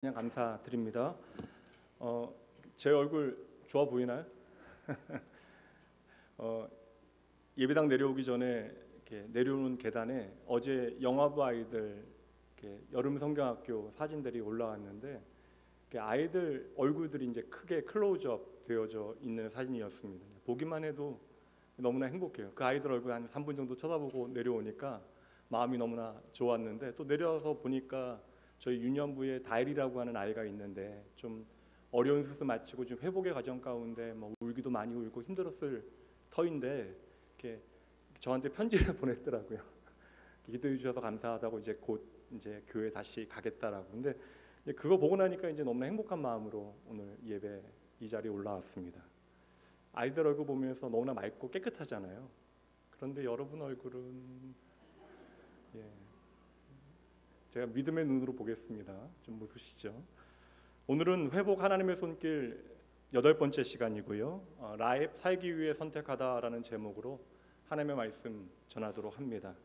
그냥 감사드립니다. 제 얼굴 좋아 보이나요? 예배당 내려오기 전에 이렇게 내려오는 계단에 어제 영화부 아이들 여름 성경학교 사진들이 올라왔는데 아이들 얼굴들이 이제 크게 클로즈업 되어져 있는 사진이었습니다. 보기만 해도 너무나 행복해요. 그 아이들 얼굴 한 3분 정도 쳐다보고 내려오니까 마음이 너무나 좋았는데, 또 내려와서 보니까 저희 유년부에 다일이라고 하는 아이가 있는데 좀 어려운 수술 마치고 좀 회복의 과정 가운데 울기도 많이 울고 힘들었을 터인데 이렇게 저한테 편지를 보냈더라고요. 기도해 주셔서 감사하다고 이제 곧 이제 교회 다시 가겠다라고. 근데 그거 보고 나니까 이제 너무나 행복한 마음으로 오늘 예배 이 자리에 올라왔습니다. 아이들 얼굴 보면서 너무나 맑고 깨끗하잖아요. 그런데 여러분 얼굴은 제가 믿음의 눈으로 보겠습니다. 좀 웃으시죠? 오늘은 회복 하나님의 손길 8번째 시간이고요. 라입 살기 위해 선택하다라는 제목으로 하나님의 말씀 전하도록 합니다.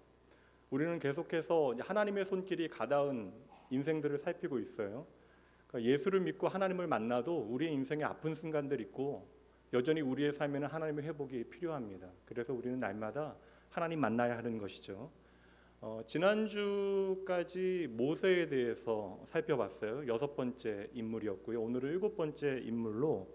우리는 계속해서 하나님의 손길이 가닿은 인생들을 살피고 있어요. 그러니까 예수를 믿고 하나님을 만나도 우리의 인생에 아픈 순간들 있고 여전히 우리의 삶에는 하나님의 회복이 필요합니다. 그래서 우리는 날마다 하나님 만나야 하는 것이죠. 지난주까지 모세에 대해서 살펴봤어요. 6번째 인물이었고요. 오늘은 7번째 인물로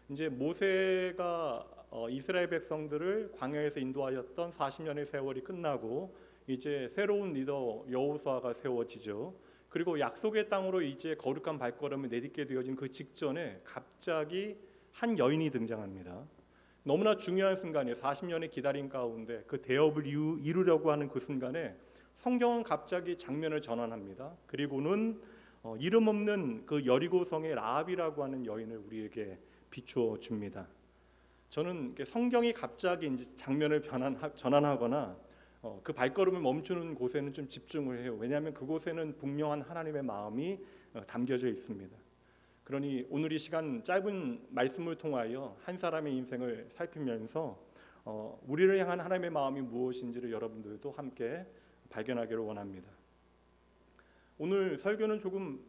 이제 모세가 이스라엘 백성들을 광야에서 인도하였던 40년의 세월이 끝나고 이제 새로운 리더 여호수아가 세워지죠. 그리고 약속의 땅으로 이제 거룩한 발걸음을 내딛게 되어진 그 직전에 갑자기 한 여인이 등장합니다. 너무나 중요한 순간이에요. 40년의 기다림 가운데 그 대업을 이루려고 하는 그 순간에 성경은 갑자기 장면을 전환합니다. 그리고는 이름 없는 그 여리고성의 라합이라고 하는 여인을 우리에게 비추어 줍니다. 저는 성경이 갑자기 이제 장면을 전환하거나 그 발걸음을 멈추는 곳에는 좀 집중을 해요. 왜냐하면 그곳에는 분명한 하나님의 마음이 담겨져 있습니다. 그러니 오늘 이 시간 짧은 말씀을 통하여 한 사람의 인생을 살피면서 우리를 향한 하나님의 마음이 무엇인지를 여러분들도 함께 발견하기를 원합니다. 오늘 설교는 조금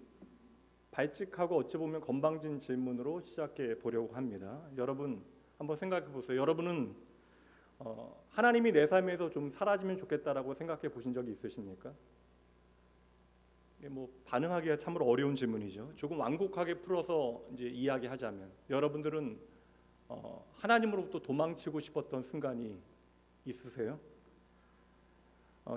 발칙하고 어찌 보면 건방진 질문으로 시작해 보려고 합니다. 여러분 한번 생각해 보세요. 여러분은 하나님이 내 삶에서 좀 사라지면 좋겠다라고 생각해 보신 적이 있으십니까? 이게 반응하기가 참으로 어려운 질문이죠. 조금 완곡하게 풀어서 이제 이야기하자면 여러분들은 하나님으로부터 도망치고 싶었던 순간이 있으세요?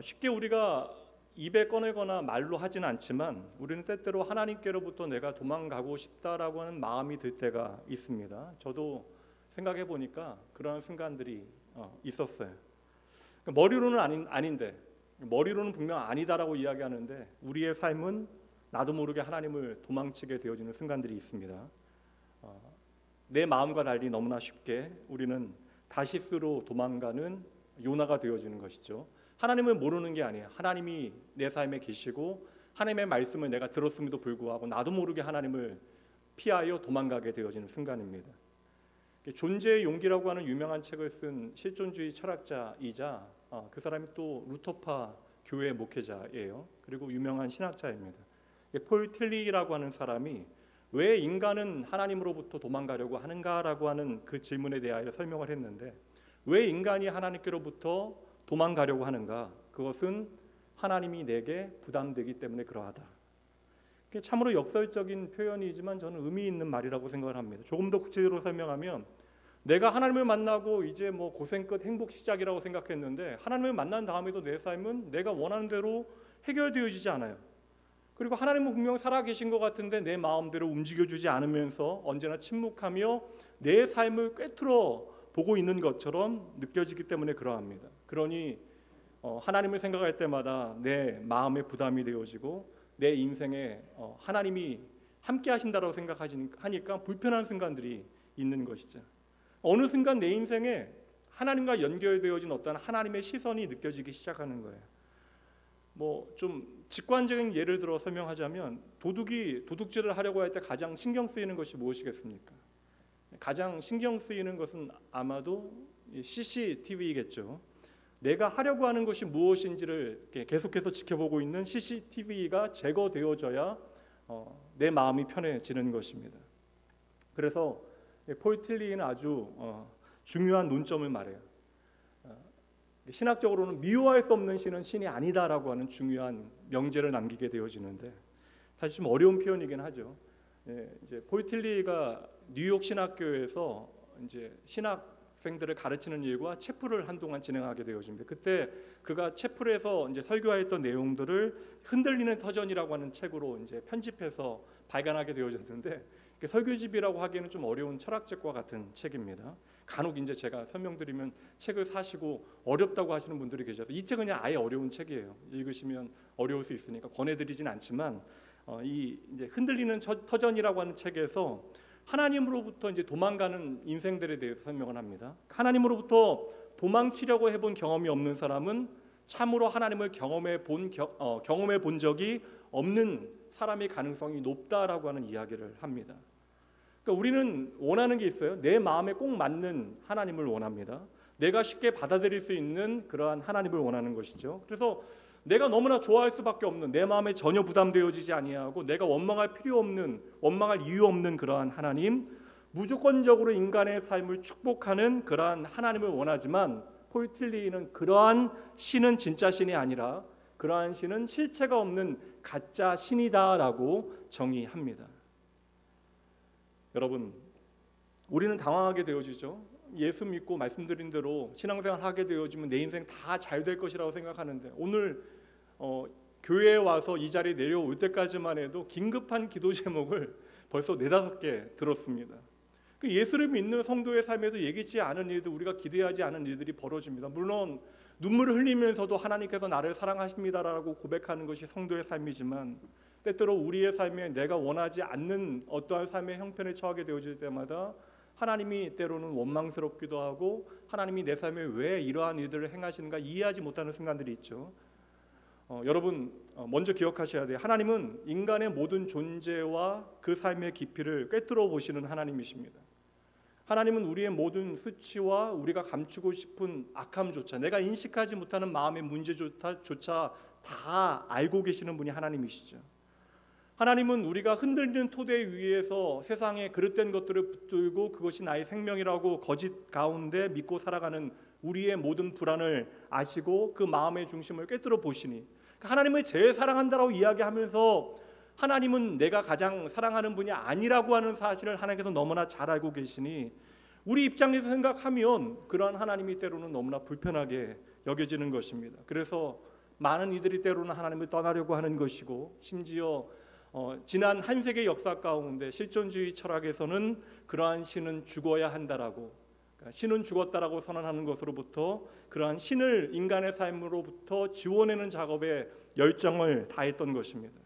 쉽게 우리가 입에 꺼내거나 말로 하진 않지만 우리는 때때로 하나님께로부터 내가 도망가고 싶다라고 하는 마음이 들 때가 있습니다. 저도 생각해 보니까 그런 순간들이 있었어요. 머리로는 아닌데, 머리로는 분명 아니다라고 이야기하는데 우리의 삶은 나도 모르게 하나님을 도망치게 되어지는 순간들이 있습니다. 내 마음과 달리 너무나 쉽게 우리는 다시스로 도망가는 요나가 되어지는 것이죠. 하나님을 모르는 게 아니에요. 하나님이 내 삶에 계시고 하나님의 말씀을 내가 들었음에도 불구하고 나도 모르게 하나님을 피하여 도망가게 되어지는 순간입니다. 존재의 용기라고 하는 유명한 책을 쓴 실존주의 철학자이자 그 사람이 또 루터파 교회 목회자예요. 그리고 유명한 신학자입니다. 폴 틸리라고 하는 사람이 왜 인간은 하나님으로부터 도망가려고 하는가라고 하는 그 질문에 대하여 설명을 했는데, 왜 인간이 하나님께로부터 도망가려고 하는가? 그것은 하나님이 내게 부담되기 때문에 그러하다. 참으로 역설적인 표현이지만 저는 의미 있는 말이라고 생각을 합니다. 조금 더 구체적으로 설명하면, 내가 하나님을 만나고 이제 고생 끝 행복 시작이라고 생각했는데 하나님을 만난 다음에도 내 삶은 내가 원하는 대로 해결되어지지 않아요. 그리고 하나님은 분명 살아계신 것 같은데 내 마음대로 움직여주지 않으면서 언제나 침묵하며 내 삶을 꿰뚫어 보고 있는 것처럼 느껴지기 때문에 그러합니다. 그러니 하나님을 생각할 때마다 내 마음에 부담이 되어지고 내 인생에 하나님이 함께 하신다고 생각하니까 불편한 순간들이 있는 것이죠. 어느 순간 내 인생에 하나님과 연결되어진 어떤 하나님의 시선이 느껴지기 시작하는 거예요. 좀 직관적인 예를 들어 설명하자면, 도둑이 도둑질을 하려고 할 때 가장 신경 쓰이는 것이 무엇이겠습니까? 가장 신경 쓰이는 것은 아마도 CCTV겠죠. 내가 하려고 하는 것이 무엇인지를 계속해서 지켜보고 있는 CCTV가 제거되어져야 내 마음이 편해지는 것입니다. 그래서 폴 틸리는 아주 중요한 논점을 말해요. 신학적으로는 미워할 수 없는 신은 신이 아니다라고 하는 중요한 명제를 남기게 되어지는데, 사실 좀 어려운 표현이긴 하죠. 이제 폴 틸리가 뉴욕 신학교에서 이제 신학생들을 가르치는 일과 채플을 한동안 진행하게 되어집니다. 그때 그가 채플에서 이제 설교했던 내용들을 흔들리는 터전이라고 하는 책으로 이제 편집해서 발간하게 되어졌는데, 설교집이라고 하기에는 좀 어려운 철학책과 같은 책입니다. 간혹 이제 제가 설명드리면 책을 사시고 어렵다고 하시는 분들이 계셔서 이 책은 그냥 아예 어려운 책이에요. 읽으시면 어려울 수 있으니까 권해드리진 않지만, 이 이제 흔들리는 터전이라고 하는 책에서 하나님으로부터 이제 도망가는 인생들에 대해서 설명을 합니다. 하나님으로부터 도망치려고 해본 경험이 없는 사람은 참으로 하나님을 경험해 본 적이 없는 사람의 가능성이 높다라고 하는 이야기를 합니다. 그러니까 우리는 원하는 게 있어요. 내 마음에 꼭 맞는 하나님을 원합니다. 내가 쉽게 받아들일 수 있는 그러한 하나님을 원하는 것이죠. 그래서 내가 너무나 좋아할 수밖에 없는, 내 마음에 전혀 부담되어지지 아니하고 내가 원망할 이유 없는 그러한 하나님, 무조건적으로 인간의 삶을 축복하는 그러한 하나님을 원하지만, 폴 틸리는 그러한 신은 진짜 신이 아니라 그러한 신은 실체가 없는 가짜 신이다라고 정의합니다. 여러분, 우리는 당황하게 되어지죠. 예수 믿고 말씀드린 대로 신앙생활 하게 되어지면 내 인생 다 잘 될 것이라고 생각하는데, 오늘 교회에 와서 이 자리에 내려올 때까지만 해도 긴급한 기도 제목을 벌써 4-5개 들었습니다. 예수를 믿는 성도의 삶에도 예기치 않은 일들, 우리가 기대하지 않은 일들이 벌어집니다. 물론 눈물을 흘리면서도 하나님께서 나를 사랑하십니다라고 고백하는 것이 성도의 삶이지만, 때때로 우리의 삶에 내가 원하지 않는 어떠한 삶의 형편에 처하게 되어질 때마다 하나님이 때로는 원망스럽기도 하고, 하나님이 내 삶에 왜 이러한 일들을 행하시는가 이해하지 못하는 순간들이 있죠. 여러분, 먼저 기억하셔야 돼요. 하나님은 인간의 모든 존재와 그 삶의 깊이를 꿰뚫어 보시는 하나님이십니다. 하나님은 우리의 모든 수치와 우리가 감추고 싶은 악함조차, 내가 인식하지 못하는 마음의 문제조차 다 알고 계시는 분이 하나님이시죠. 하나님은 우리가 흔들리는 토대 위에서 세상에 그릇된 것들을 붙들고 그것이 나의 생명이라고 거짓 가운데 믿고 살아가는 우리의 모든 불안을 아시고 그 마음의 중심을 꿰뚫어 보시니, 하나님을 제일 사랑한다라고 이야기하면서 하나님은 내가 가장 사랑하는 분이 아니라고 하는 사실을 하나님께서 너무나 잘 알고 계시니, 우리 입장에서 생각하면 그러한 하나님이 때로는 너무나 불편하게 여겨지는 것입니다. 그래서 많은 이들이 때로는 하나님을 떠나려고 하는 것이고, 심지어 지난 한 세기 역사 가운데 실존주의 철학에서는 그러한 신은 죽어야 한다라고, 신은 죽었다라고 선언하는 것으로부터 그러한 신을 인간의 삶으로부터 지워내는 작업에 열정을 다했던 것입니다.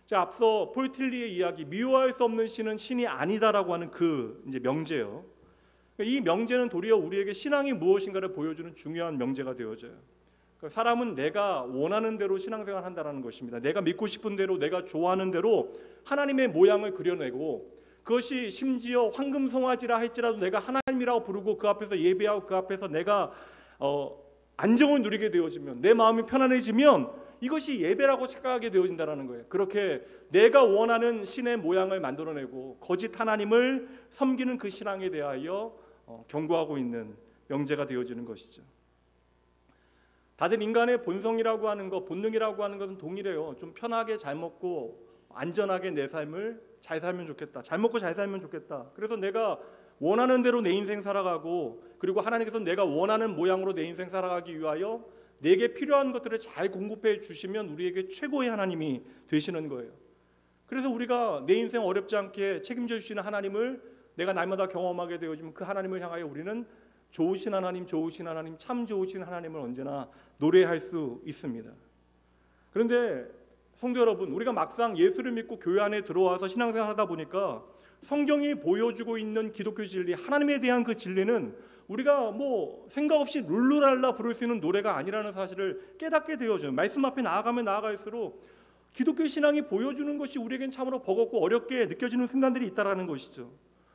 자, 앞서 폴 틸리의 이야기, 미워할 수 없는 신은 신이 아니다라고 하는 그 이제 명제요. 이 명제는 도리어 우리에게 신앙이 무엇인가를 보여주는 중요한 명제가 되어져요. 사람은 내가 원하는 대로 신앙생활을 한다는 것입니다. 내가 믿고 싶은 대로, 내가 좋아하는 대로 하나님의 모양을 그려내고, 그것이 심지어 황금송아지라 할지라도 내가 하나님이라고 부르고 그 앞에서 예배하고 그 앞에서 내가 안정을 누리게 되어지면, 내 마음이 편안해지면 이것이 예배라고 착각하게 되어진다는 거예요. 그렇게 내가 원하는 신의 모양을 만들어내고 거짓 하나님을 섬기는 그 신앙에 대하여 경고하고 있는 명제가 되어지는 것이죠. 다들 인간의 본성이라고 하는 것, 본능이라고 하는 것은 동일해요. 좀 편하게 잘 먹고 안전하게 내 삶을 잘 살면 좋겠다. 잘 먹고 잘 살면 좋겠다. 그래서 내가 원하는 대로 내 인생 살아가고, 그리고 하나님께서 내가 원하는 모양으로 내 인생 살아가기 위하여 내게 필요한 것들을 잘 공급해 주시면 우리에게 최고의 하나님이 되시는 거예요. 그래서 우리가 내 인생 어렵지 않게 책임져 주시는 하나님을 내가 날마다 경험하게 되어지면, 그 하나님을 향하여 우리는 좋으신 하나님, 좋으신 하나님, 참 좋으신 하나님을 언제나 노래할 수 있습니다. 그런데 성도 여러분, 우리가 막상 예수를 믿고 교회 안에 들어와서 신앙생활 하다 보니까 성경이 보여주고 있는 기독교 진리, 하나님에 대한 그 진리는 우리가 뭐 생각 없이 룰루랄라 부를 수 있는 노래가 아니라는 사실을 깨닫게 되어져요. 말씀 앞에 나아가면 나아갈수록 기독교 신앙이 보여주는 것이 우리에겐 참으로 버겁고 어렵게 느껴지는 순간들이 있다는 것이죠.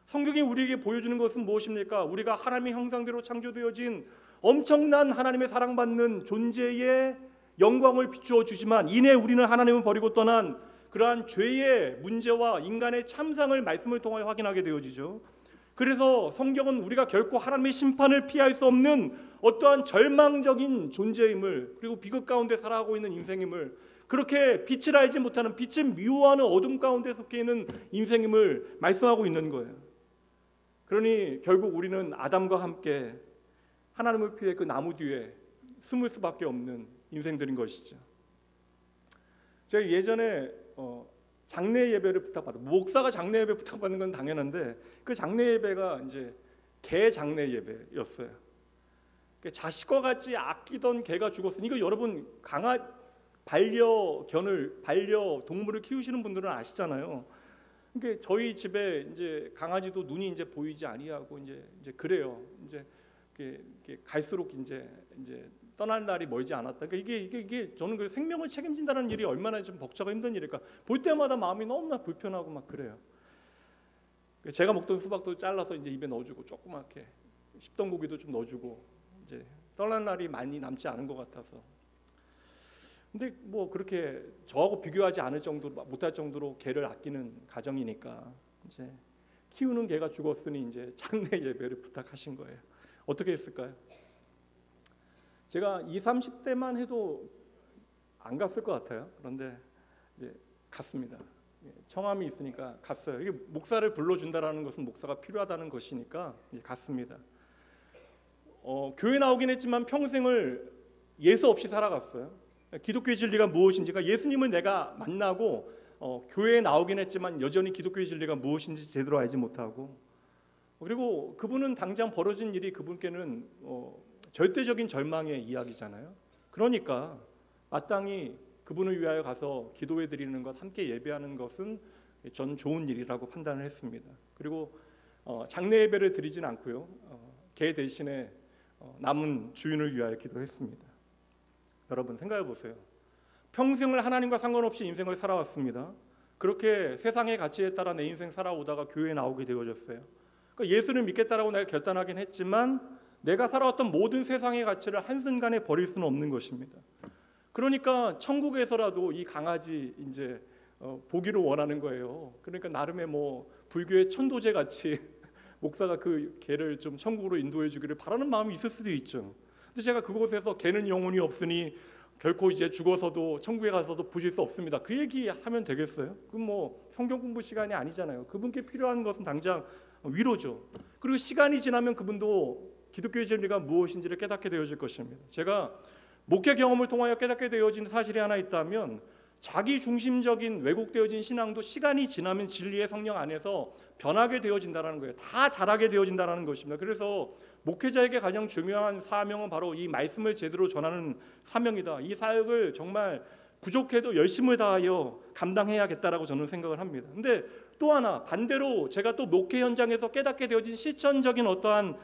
성경이 우리에게 보여주는 것은 무엇입니까? 우리가 하나님의 형상대로 창조되어진 엄청난 하나님의 사랑받는 존재의 영광을 비추어 주지만, 이내 우리는 하나님을 버리고 떠난 그러한 죄의 문제와 인간의 참상을 말씀을 통하여 확인하게 되어지죠. 그래서 성경은 우리가 결코 하나님의 심판을 피할 수 없는 어떠한 절망적인 존재임을, 그리고 비극 가운데 살아가고 있는 인생임을, 그렇게 빛을 알지 못하는, 빛을 미워하는 어둠 가운데 속해 있는 인생임을 말씀하고 있는 거예요. 그러니 결국 우리는 아담과 함께 하나님을 피해 그 나무 뒤에 숨을 수밖에 없는 인생들인 것이죠. 제가 예전에 장례 예배를 부탁받아, 목사가 장례 예배 부탁받는 건 당연한데 그 장례 예배가 이제 개 장례 예배였어요. 자식과 같이 아끼던 개가 죽었으니, 이거 여러분 반려동물을 키우시는 분들은 아시잖아요. 그러니까 저희 집에 이제 강아지도 눈이 이제 보이지 아니하고 이제 그래요. 이제 갈수록 이제 떠날 날이 멀지 않았다. 그러니까 이게 저는 그 생명을 책임진다는 일이 얼마나 좀 벅차고 힘든 일일까. 볼 때마다 마음이 너무나 불편하고 막 그래요. 제가 먹던 수박도 잘라서 이제 입에 넣어주고, 조그맣게 씹던 고기도 좀 넣어주고, 이제 떠날 날이 많이 남지 않은 것 같아서. 근데 뭐 그렇게 저하고 비교하지 않을 정도로, 못할 정도로 개를 아끼는 가정이니까 이제 키우는 개가 죽었으니 이제 장례 예배를 부탁하신 거예요. 어떻게 했을까요? 제가 20, 30대만 해도 안 갔을 것 같아요. 그런데 이제 갔습니다. 청함이 있으니까 갔어요. 이게 목사를 불러준다라는 것은 목사가 필요하다는 것이니까 갔습니다. 교회 나오긴 했지만 평생을 예수 없이 살아갔어요. 기독교의 진리가 무엇인지, 그러니까 예수님을 내가 만나고 교회에 나오긴 했지만 여전히 기독교의 진리가 무엇인지 제대로 알지 못하고, 그리고 그분은 당장 벌어진 일이 그분께는 절대적인 절망의 이야기잖아요. 그러니까 마땅히 그분을 위하여 가서 기도해 드리는 것, 함께 예배하는 것은 전 좋은 일이라고 판단을 했습니다. 그리고 장례 예배를 드리진 않고요, 개 대신에 남은 주인을 위하여 기도했습니다. 여러분 생각해 보세요. 평생을 하나님과 상관없이 인생을 살아왔습니다. 그렇게 세상의 가치에 따라 내 인생 살아오다가 교회에 나오게 되어졌어요. 그러니까 예수를 믿겠다라고 내가 결단하긴 했지만 내가 살아왔던 모든 세상의 가치를 한순간에 버릴 수는 없는 것입니다. 그러니까 천국에서라도 이 강아지 이제 보기를 원하는 거예요. 그러니까 나름의 뭐 불교의 천도제 같이 목사가 그 개를 좀 천국으로 인도해 주기를 바라는 마음이 있을 수도 있죠. 근데 제가 그곳에서 개는 영혼이 없으니 결코 이제 죽어서도 천국에 가서도 보실 수 없습니다, 그 얘기 하면 되겠어요? 그럼 뭐 성경 공부 시간이 아니잖아요. 그분께 필요한 것은 당장 위로죠. 그리고 시간이 지나면 그분도 기독교의 진리가 무엇인지를 깨닫게 되어질 것입니다. 제가 목회 경험을 통하여 깨닫게 되어진 사실이 하나 있다면, 자기 중심적인 왜곡되어진 신앙도 시간이 지나면 진리의 성령 안에서 변하게 되어진다는 거예요. 다 자라게 되어진다는 것입니다. 그래서 목회자에게 가장 중요한 사명은 바로 이 말씀을 제대로 전하는 사명이다. 이 사역을 정말 부족해도 열심을 다하여 감당해야겠다라고 저는 생각을 합니다. 근데 또 하나 반대로 제가 또 목회 현장에서 깨닫게 되어진 실천적인 어떠한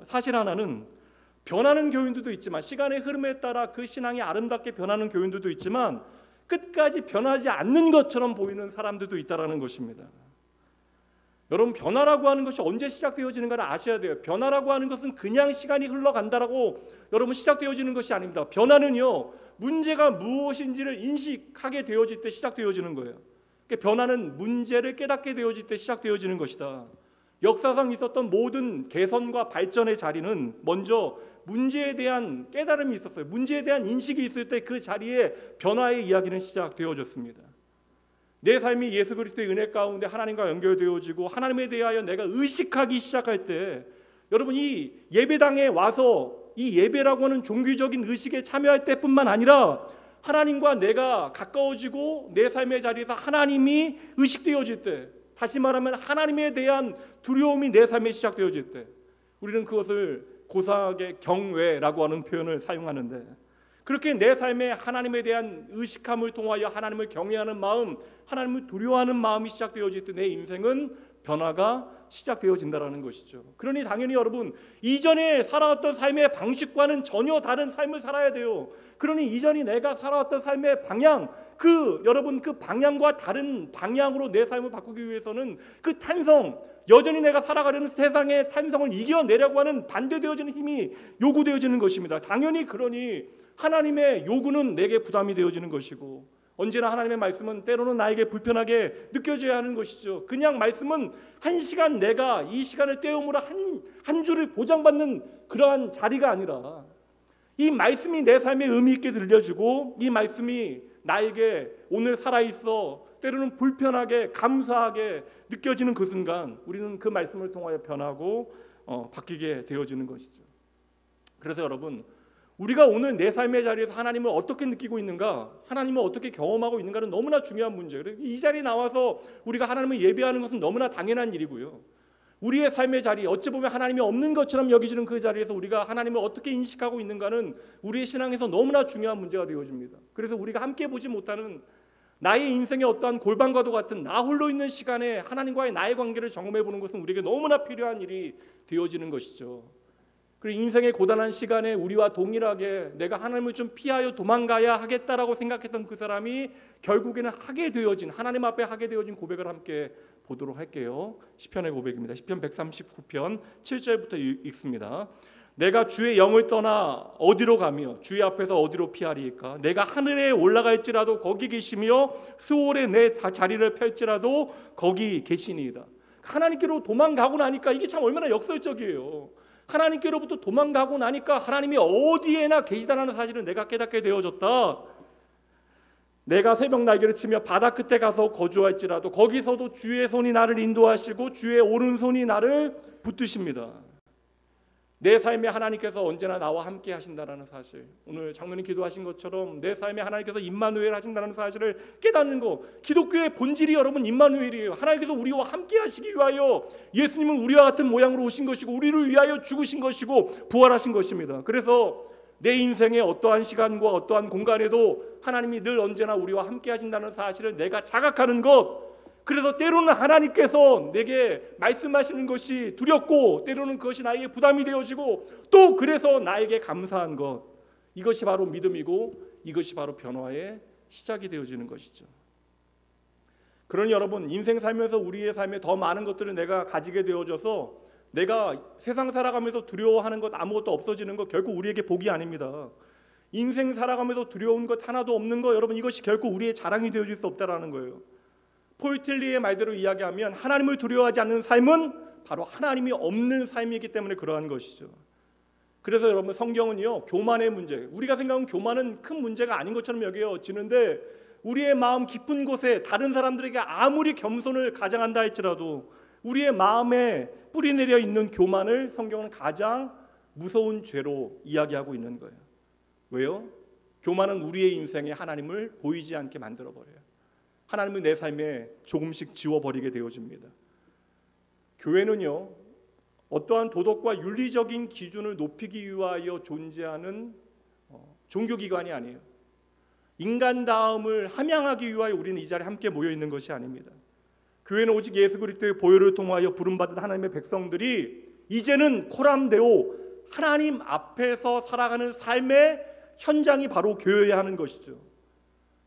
사실 하나는, 변하는 교인들도 있지만, 시간의 흐름에 따라 그 신앙이 아름답게 변하는 교인들도 있지만 끝까지 변하지 않는 것처럼 보이는 사람들도 있다는 것입니다. 여러분, 변화라고 하는 것이 언제 시작되어지는가를 아셔야 돼요. 변화라고 하는 것은 그냥 시간이 흘러간다라고 여러분 시작되어지는 것이 아닙니다. 변화는요, 문제가 무엇인지를 인식하게 되어질 때 시작되어지는 거예요. 그러니까 변화는 문제를 깨닫게 되어질 때 시작되어지는 것이다. 역사상 있었던 모든 개선과 발전의 자리는 먼저 문제에 대한 깨달음이 있었어요. 문제에 대한 인식이 있을 때 그 자리에 변화의 이야기는 시작되어졌습니다. 내 삶이 예수 그리스도의 은혜 가운데 하나님과 연결되어지고 하나님에 대하여 내가 의식하기 시작할 때, 여러분 이 예배당에 와서 이 예배라고 하는 종교적인 의식에 참여할 때뿐만 아니라 하나님과 내가 가까워지고 내 삶의 자리에서 하나님이 의식되어질 때, 다시 말하면 하나님에 대한 두려움이 내 삶에 시작되어질 때, 우리는 그것을 고상하게 경외라고 하는 표현을 사용하는데, 그렇게 내 삶에 하나님에 대한 의식함을 통하여 하나님을 경외하는 마음, 하나님을 두려워하는 마음이 시작되어질 때 내 인생은 변화가 시작되어진다는 것이죠. 그러니 당연히 여러분, 이전에 살아왔던 삶의 방식과는 전혀 다른 삶을 살아야 돼요. 그러니 이전이 내가 살아왔던 삶의 방향, 여러분 그 방향과 다른 방향으로 내 삶을 바꾸기 위해서는 그 탄성, 여전히 내가 살아가려는 세상의 탄성을 이겨내려고 하는 반대되어지는 힘이 요구되어지는 것입니다. 당연히 그러니 하나님의 요구는 내게 부담이 되어지는 것이고, 언제나 하나님의 말씀은 때로는 나에게 불편하게 느껴져야 하는 것이죠. 그냥 말씀은 한 시간 내가 이 시간을 때우므로 한 주를 보장받는 그러한 자리가 아니라 이 말씀이 내 삶에 의미 있게 들려지고 이 말씀이 나에게 오늘 살아있어 때로는 불편하게 감사하게 느껴지는 그 순간 우리는 그 말씀을 통하여 변하고 바뀌게 되어지는 것이죠. 그래서 여러분, 우리가 오늘 내 삶의 자리에서 하나님을 어떻게 느끼고 있는가, 하나님을 어떻게 경험하고 있는가는 너무나 중요한 문제예요. 이 자리에 나와서 우리가 하나님을 예배하는 것은 너무나 당연한 일이고요. 우리의 삶의 자리, 어찌 보면 하나님이 없는 것처럼 여기지는 그 자리에서 우리가 하나님을 어떻게 인식하고 있는가는 우리의 신앙에서 너무나 중요한 문제가 되어집니다. 그래서 우리가 함께 보지 못하는 나의 인생의 어떠한 골방과도 같은 나 홀로 있는 시간에 하나님과의 나의 관계를 점검해 보는 것은 우리에게 너무나 필요한 일이 되어지는 것이죠. 그리고 인생의 고단한 시간에 우리와 동일하게 내가 하나님을 좀 피하여 도망가야 하겠다라고 생각했던 그 사람이 결국에는 하게 되어진, 하나님 앞에 하게 되어진 고백을 함께 보도록 할게요. 시편의 고백입니다. 시편 139편 7절부터 읽습니다. 내가 주의 영을 떠나 어디로 가며 주의 앞에서 어디로 피하리이까? 내가 하늘에 올라갈지라도 거기 계시며 수월에 내 자리를 펼지라도 거기 계시니이다. 하나님께로 도망가고 나니까 이게 참 얼마나 역설적이에요. 하나님께로부터 도망가고 나니까 하나님이 어디에나 계시다는 사실을 내가 깨닫게 되어졌다. 내가 새벽 날개를 치며 바다 끝에 가서 거주할지라도 거기서도 주의 손이 나를 인도하시고 주의 오른손이 나를 붙드십니다. 내 삶에 하나님께서 언제나 나와 함께 하신다는 사실, 오늘 장로님 기도하신 것처럼 내 삶에 하나님께서 임마누엘 하신다는 사실을 깨닫는 것, 기독교의 본질이 여러분 임마누엘이에요. 하나님께서 우리와 함께 하시기 위하여 예수님은 우리와 같은 모양으로 오신 것이고 우리를 위하여 죽으신 것이고 부활하신 것입니다. 그래서 내 인생의 어떠한 시간과 어떠한 공간에도 하나님이 늘 언제나 우리와 함께 하신다는 사실을 내가 자각하는 것, 그래서 때로는 하나님께서 내게 말씀하시는 것이 두렵고 때로는 그것이 나에게 부담이 되어지고 또 그래서 나에게 감사한 것, 이것이 바로 믿음이고 이것이 바로 변화의 시작이 되어지는 것이죠. 그러니 여러분, 인생 살면서 우리의 삶에 더 많은 것들을 내가 가지게 되어져서 내가 세상 살아가면서 두려워하는 것 아무것도 없어지는 것 결코 우리에게 복이 아닙니다. 인생 살아가면서 두려운 것 하나도 없는 것, 여러분, 이것이 결코 우리의 자랑이 되어질 수 없다라는 거예요. 폴 틸리의 말대로 이야기하면 하나님을 두려워하지 않는 삶은 바로 하나님이 없는 삶이기 때문에 그러한 것이죠. 그래서 여러분, 성경은요, 교만의 문제, 우리가 생각하는 교만은 큰 문제가 아닌 것처럼 여겨지는데 우리의 마음 깊은 곳에 다른 사람들에게 아무리 겸손을 가장한다 할지라도 우리의 마음에 뿌리내려 있는 교만을 성경은 가장 무서운 죄로 이야기하고 있는 거예요. 왜요? 교만은 우리의 인생에 하나님을 보이지 않게 만들어버려요. 하나님은 내 삶에 조금씩 지워버리게 되어집니다. 교회는요, 어떠한 도덕과 윤리적인 기준을 높이기 위하여 존재하는 종교기관이 아니에요. 인간다움을 함양하기 위하여 우리는 이 자리에 함께 모여 있는 것이 아닙니다. 교회는 오직 예수 그리스도의 보혈을 통하여 부름받은 하나님의 백성들이 이제는 코람데오, 하나님 앞에서 살아가는 삶의 현장이 바로 교회여야 하는 것이죠.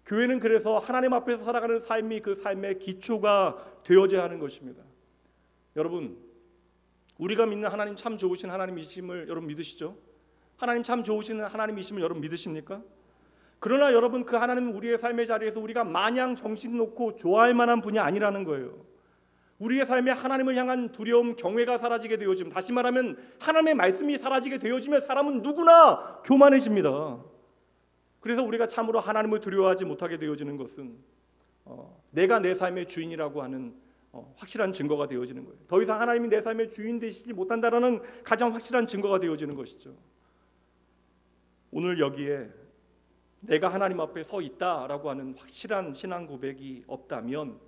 교회는 그래서 하나님 앞에서 살아가는 삶이 그 삶의 기초가 되어져야 하는 것입니다. 여러분, 우리가 믿는 하나님 참 좋으신 하나님이심을 여러분 믿으시죠? 하나님 참 좋으신 하나님이심을 여러분 믿으십니까? 그러나 여러분, 그 하나님은 우리의 삶의 자리에서 우리가 마냥 정신 놓고 좋아할 만한 분이 아니라는 거예요. 우리의 삶에 하나님을 향한 두려움, 경외가 사라지게 되어지면, 다시 말하면 하나님의 말씀이 사라지게 되어지면 사람은 누구나 교만해집니다. 그래서 우리가 참으로 하나님을 두려워하지 못하게 되어지는 것은 내가 내 삶의 주인이라고 하는 확실한 증거가 되어지는 거예요. 더 이상 하나님이 내 삶의 주인 되시지 못한다는 가장 확실한 증거가 되어지는 것이죠. 오늘 여기에 내가 하나님 앞에 서 있다라고 하는 확실한 신앙 고백이 없다면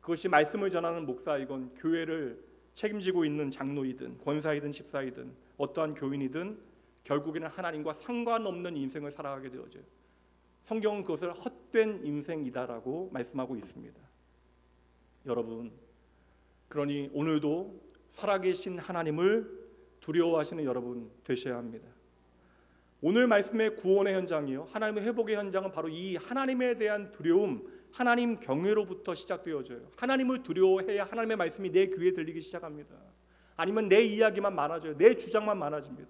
그것이 말씀을 전하는 목사이건 교회를 책임지고 있는 장로이든 권사이든 집사이든 어떠한 교인이든 결국에는 하나님과 상관없는 인생을 살아가게 되어져요. 성경은 그것을 헛된 인생이다라고 말씀하고 있습니다. 여러분, 그러니 오늘도 살아계신 하나님을 두려워하시는 여러분 되셔야 합니다. 오늘 말씀의 구원의 현장이요, 하나님의 회복의 현장은 바로 이 하나님에 대한 두려움, 하나님 경외로부터 시작되어져요. 하나님을 두려워해야 하나님의 말씀이 내 귀에 들리기 시작합니다. 아니면 내 이야기만 많아져요. 내 주장만 많아집니다.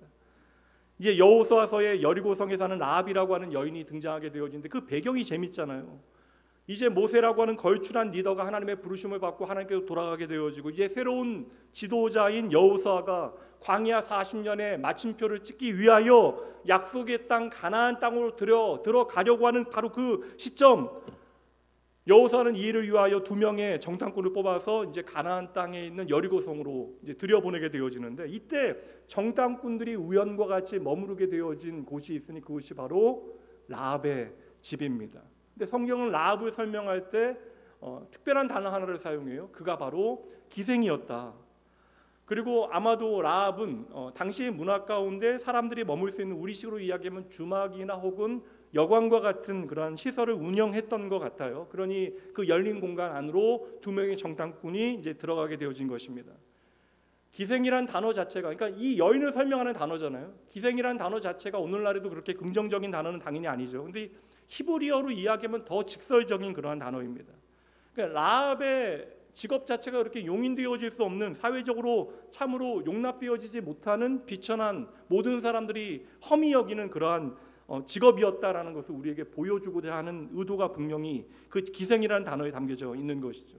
이제 여호수아서의 여리고성에 사는 라합이라고 하는 여인이 등장하게 되어지는데 그 배경이 재밌잖아요. 이제 모세라고 하는 걸출한 리더가 하나님의 부르심을 받고 하나님께로 돌아가게 되어지고, 이제 새로운 지도자인 여호수아가 광야 40년의 마침표를 찍기 위하여 약속의 땅 가나안 땅으로 들어가려고 하는 바로 그 시점, 여호수아는 이 일을 위하여 2명의 정탐꾼을 뽑아서 이제 가나안 땅에 있는 여리고성으로 이제 들여보내게 되어지는데, 이때 정탐꾼들이 우연과 같이 머무르게 되어진 곳이 있으니 그곳이 바로 라합의 집입니다. 근데 성경은 라합을 설명할 때 특별한 단어 하나를 사용해요. 그가 바로 기생이었다. 그리고 아마도 라합은 당시의 문화 가운데 사람들이 머물 수 있는, 우리식으로 이야기하면 주막이나 혹은 여관과 같은 그러한 시설을 운영했던 것 같아요. 그러니 그 열린 공간 안으로 2명의 정탐꾼이 이제 들어가게 되어진 것입니다. 기생이란 단어 자체가, 그러니까 이 여인을 설명하는 단어잖아요. 기생이란 단어 자체가 오늘날에도 그렇게 긍정적인 단어는 당연히 아니죠. 근데 히브리어로 이야기하면 더 직설적인 그러한 단어입니다. 그러니까 라합의 직업 자체가 그렇게 용인되어질 수 없는, 사회적으로 참으로 용납되어지지 못하는 비천한, 모든 사람들이 험히 여기는 그러한 직업이었다라는 것을 우리에게 보여주고자 하는 의도가 분명히 그 기생이라는 단어에 담겨져 있는 것이죠.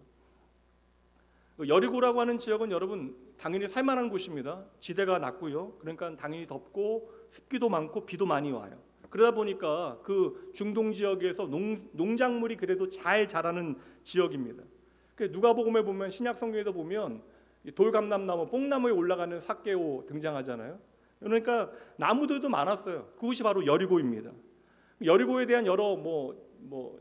여리고라고 하는 지역은 여러분 당연히 살만한 곳입니다. 지대가 낮고요. 그러니까 당연히 덥고 습기도 많고 비도 많이 와요. 그러다 보니까 그 중동 지역에서 농작물이 그래도 잘 자라는 지역입니다. 누가복음에 보면, 신약 성경에도 보면 돌감람나무, 뽕나무에 올라가는 삭개오 등장하잖아요. 그러니까 나무들도 많았어요. 그것이 바로 여리고입니다. 여리고에 대한 여러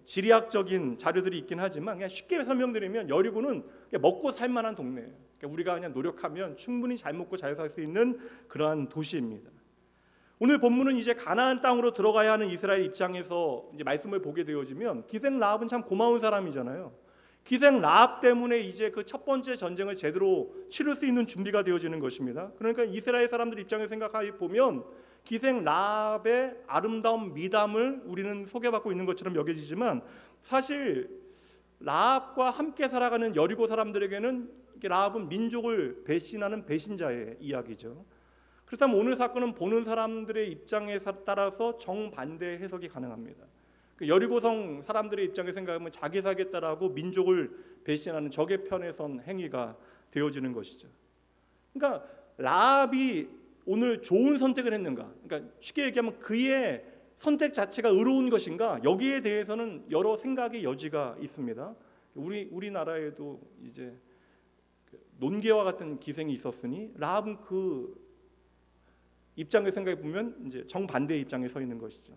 지리학적인 자료들이 있긴 하지만, 그냥 쉽게 설명드리면 여리고는 그냥 먹고 살만한 동네예요. 그러니까 우리가 그냥 노력하면 충분히 잘 먹고 잘 살 수 있는 그러한 도시입니다. 오늘 본문은 이제 가나안 땅으로 들어가야 하는 이스라엘 입장에서 이제 말씀을 보게 되어지면, 기생 라합은 참 고마운 사람이잖아요. 기생 라합 때문에 이제 그 첫 번째 전쟁을 제대로 치를 수 있는 준비가 되어지는 것입니다. 그러니까 이스라엘 사람들 입장에서 생각해 보면 기생 라합의 아름다운 미담을 우리는 소개받고 있는 것처럼 여겨지지만, 사실 라합과 함께 살아가는 여리고 사람들에게는 라합은 민족을 배신하는 배신자의 이야기죠. 그렇다면 오늘 사건은 보는 사람들의 입장에 따라서 정반대 해석이 가능합니다. 여리고성 사람들의 입장에 생각하면 자기 살겠다라고 민족을 배신하는 적의 편에 선 행위가 되어지는 것이죠. 그러니까 라합이 오늘 좋은 선택을 했는가? 그러니까 쉽게 얘기하면 그의 선택 자체가 의로운 것인가? 여기에 대해서는 여러 생각의 여지가 있습니다. 우리나라에도 이제 논개와 같은 기생이 있었으니 라합은 그 입장을 생각해 보면 이제 정반대의 입장에 서 있는 것이죠.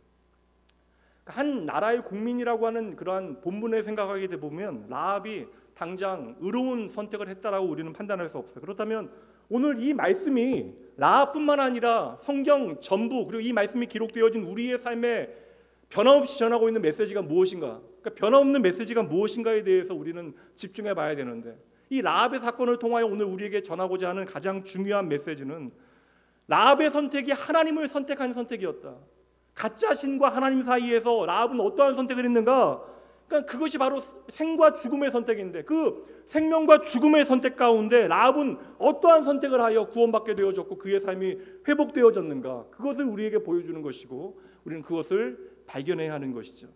한 나라의 국민이라고 하는 그러한 본문에 생각하게 되 보면 라합이 당장 의로운 선택을 했다라고 우리는 판단할 수 없어요. 그렇다면 오늘 이 말씀이 라합뿐만 아니라 성경 전부, 그리고 이 말씀이 기록되어진 우리의 삶에 변함없이 전하고 있는 메시지가 무엇인가? 그러니까 변함없는 메시지가 무엇인가에 대해서 우리는 집중해 봐야 되는데, 이 라합의 사건을 통하여 오늘 우리에게 전하고자 하는 가장 중요한 메시지는 라합의 선택이 하나님을 선택한 선택이었다. 가짜 신과 하나님 사이에서 라합은 어떠한 선택을 했는가? 그러니까 그것이 바로 생과 죽음의 선택인데, 그 생명과 죽음의 선택 가운데 라합은 어떠한 선택을 하여 구원받게 되어졌고 그의 삶이 회복되어졌는가? 그것을 우리에게 보여주는 것이고 우리는 그것을 발견해야 하는 것이죠.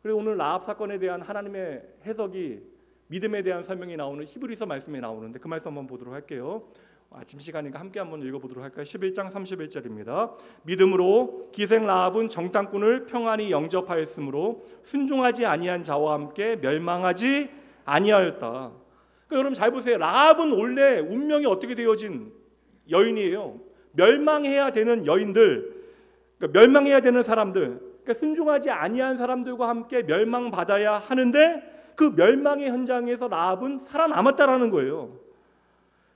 그리고 오늘 라합 사건에 대한 하나님의 해석이, 믿음에 대한 설명이 나오는 히브리서 말씀에 나오는데 그 말씀 한번 보도록 할게요. 아침 시간이니까 함께 한번 읽어보도록 할까요? 11장 31절입니다. 믿음으로 기생 라합은 정탐꾼을 평안히 영접하였으므로 순종하지 아니한 자와 함께 멸망하지 아니하였다. 그러니까 여러분 잘 보세요. 라합은 원래 운명이 어떻게 되어진 여인이에요. 멸망해야 되는 여인들, 그러니까 멸망해야 되는 사람들, 그러니까 순종하지 아니한 사람들과 함께 멸망받아야 하는데 그 멸망의 현장에서 라합은 살아남았다라는 거예요.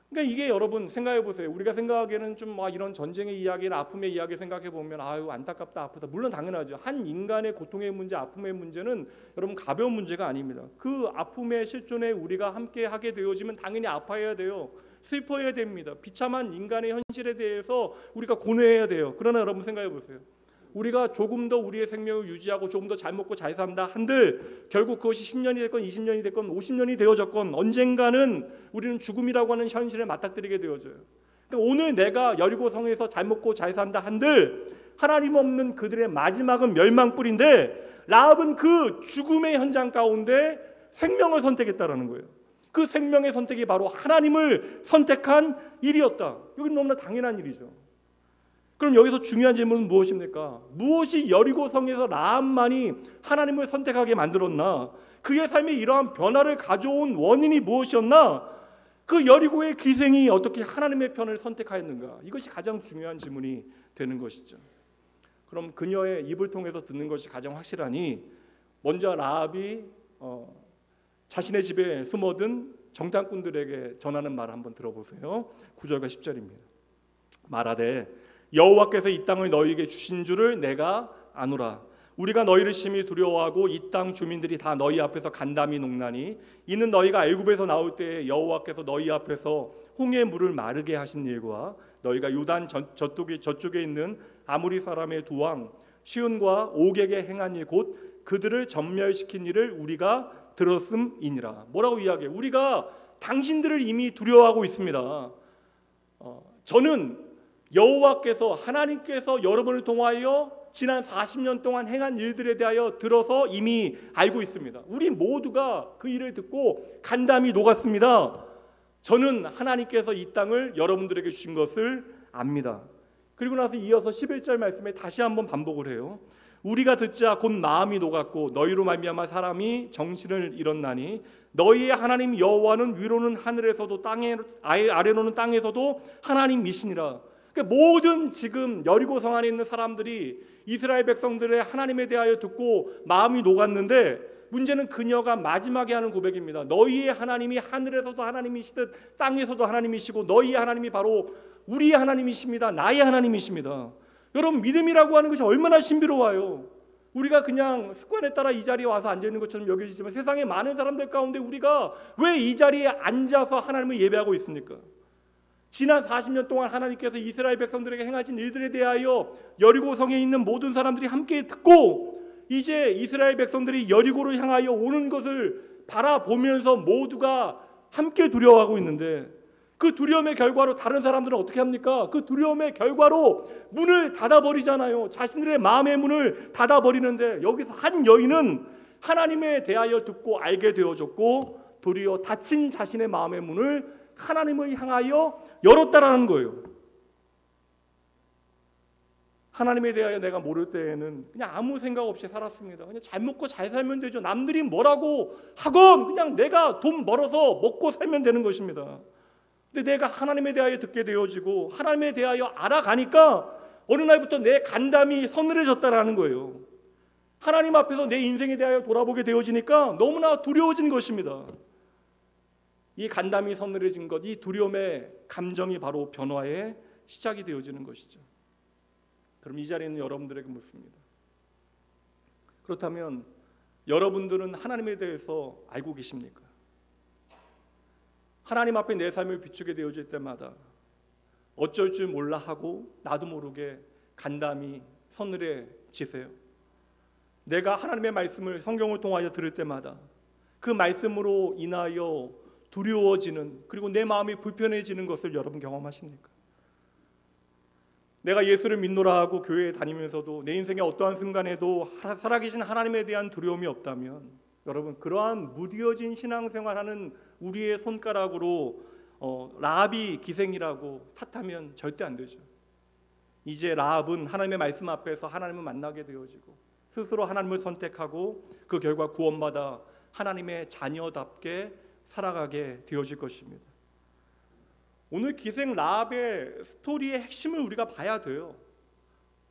그러니까 이게 여러분 생각해 보세요. 우리가 생각하기에는 좀 이런 전쟁의 이야기나 아픔의 이야기 생각해 보면 아유 안타깝다, 아프다. 물론 당연하죠. 한 인간의 고통의 문제, 아픔의 문제는 여러분 가벼운 문제가 아닙니다. 그 아픔의 실존에 우리가 함께 하게 되어지면 당연히 아파해야 돼요. 슬퍼해야 됩니다. 비참한 인간의 현실에 대해서 우리가 고뇌해야 돼요. 그러나 여러분 생각해 보세요. 우리가 조금 더 우리의 생명을 유지하고 조금 더 잘 먹고 잘 산다 한들 결국 그것이 10년이 됐건 20년이 됐건 50년이 되어졌건 언젠가는 우리는 죽음이라고 하는 현실에 맞닥뜨리게 되어져요. 그러니까 오늘 내가 여리고성에서 잘 먹고 잘 산다 한들 하나님 없는 그들의 마지막은 멸망뿐인데 라합은 그 죽음의 현장 가운데 생명을 선택했다라는 거예요. 그 생명의 선택이 바로 하나님을 선택한 일이었다. 이건 너무나 당연한 일이죠. 그럼 여기서 중요한 질문은 무엇입니까? 무엇이 여리고 성에서 라합만이 하나님을 선택하게 만들었나? 그의 삶에 이러한 변화를 가져온 원인이 무엇이었나? 그 여리고의 기생이 어떻게 하나님의 편을 선택하였는가? 이것이 가장 중요한 질문이 되는 것이죠. 그럼 그녀의 입을 통해서 듣는 것이 가장 확실하니 먼저 라합이 자신의 집에 숨어든 정탐꾼들에게 전하는 말을 한번 들어보세요. 9절과 10절입니다. 말하되 여호와께서 이 땅을 너희에게 주신 줄을 내가 아노라. 우리가 너희를 심히 두려워하고 이 땅 주민들이 다 너희 앞에서 간담이 녹나니 이는 너희가 애굽에서 나올 때에 여호와께서 너희 앞에서 홍해 물을 마르게 하신 일과 너희가 요단 저쪽에 있는 아무리 사람의 두 왕 시온과 옥에게 행한 일 곧 그들을 전멸시킨 일을 우리가 들었음이니라. 뭐라고 이야기해요? 우리가 당신들을 이미 두려워하고 있습니다. 저는 여호와께서 하나님께서 여러분을 통하여 지난 40년 동안 행한 일들에 대하여 들어서 이미 알고 있습니다. 우리 모두가 그 일을 듣고 간담이 녹았습니다. 저는 하나님께서 이 땅을 여러분들에게 주신 것을 압니다. 그리고 나서 이어서 11절 말씀에 다시 한번 반복을 해요. 우리가 듣자 곧 마음이 녹았고 너희로 말미암아 사람이 정신을 잃었나니 너희의 하나님 여호와는 위로는 하늘에서도 아래로는 땅에서도 하나님이시니라. 그러니까 모든 지금 여리고 성 안에 있는 사람들이 이스라엘 백성들의 하나님에 대하여 듣고 마음이 녹았는데 문제는 그녀가 마지막에 하는 고백입니다. 너희의 하나님이 하늘에서도 하나님이시듯 땅에서도 하나님이시고 너희의 하나님이 바로 우리의 하나님이십니다. 나의 하나님이십니다. 여러분, 믿음이라고 하는 것이 얼마나 신비로워요. 우리가 그냥 습관에 따라 이 자리에 와서 앉아있는 것처럼 여겨지지만 세상의 많은 사람들 가운데 우리가 왜 이 자리에 앉아서 하나님을 예배하고 있습니까? 지난 40년 동안 하나님께서 이스라엘 백성들에게 행하신 일들에 대하여 여리고성에 있는 모든 사람들이 함께 듣고 이제 이스라엘 백성들이 여리고를 향하여 오는 것을 바라보면서 모두가 함께 두려워하고 있는데 그 두려움의 결과로 다른 사람들은 어떻게 합니까? 그 두려움의 결과로 문을 닫아버리잖아요. 자신들의 마음의 문을 닫아버리는데 여기서 한 여인은 하나님에 대하여 듣고 알게 되어졌고 도리어 닫힌 자신의 마음의 문을 하나님을 향하여 열었다라는 거예요. 하나님에 대하여 내가 모를 때에는 그냥 아무 생각 없이 살았습니다. 그냥 잘 먹고 잘 살면 되죠. 남들이 뭐라고 하건 그냥 내가 돈 벌어서 먹고 살면 되는 것입니다. 근데 내가 하나님에 대하여 듣게 되어지고 하나님에 대하여 알아가니까 어느 날부터 내 간담이 서늘해졌다라는 거예요. 하나님 앞에서 내 인생에 대하여 돌아보게 되어지니까 너무나 두려워진 것입니다. 이 간담이 서늘해진 것, 이 두려움의 감정이 바로 변화의 시작이 되어지는 것이죠. 그럼 이 자리에 있는 여러분들에게 묻습니다. 그렇다면 여러분들은 하나님에 대해서 알고 계십니까? 하나님 앞에 내 삶을 비추게 되어질 때마다 어쩔 줄 몰라 하고 나도 모르게 간담이 서늘해지세요. 내가 하나님의 말씀을 성경을 통하여 들을 때마다 그 말씀으로 인하여 두려워지는 그리고 내 마음이 불편해지는 것을 여러분 경험하십니까? 내가 예수를 믿노라 하고 교회에 다니면서도 내 인생의 어떠한 순간에도 살아계신 하나님에 대한 두려움이 없다면 여러분, 그러한 무뎌진 신앙생활하는 우리의 손가락으로 라합이 기생이라고 탓하면 절대 안 되죠. 이제 라합은 하나님의 말씀 앞에서 하나님을 만나게 되어지고 스스로 하나님을 선택하고 그 결과 구원받아 하나님의 자녀답게 살아가게 되어질 것입니다. 오늘 기생 라합의 스토리의 핵심을 우리가 봐야 돼요.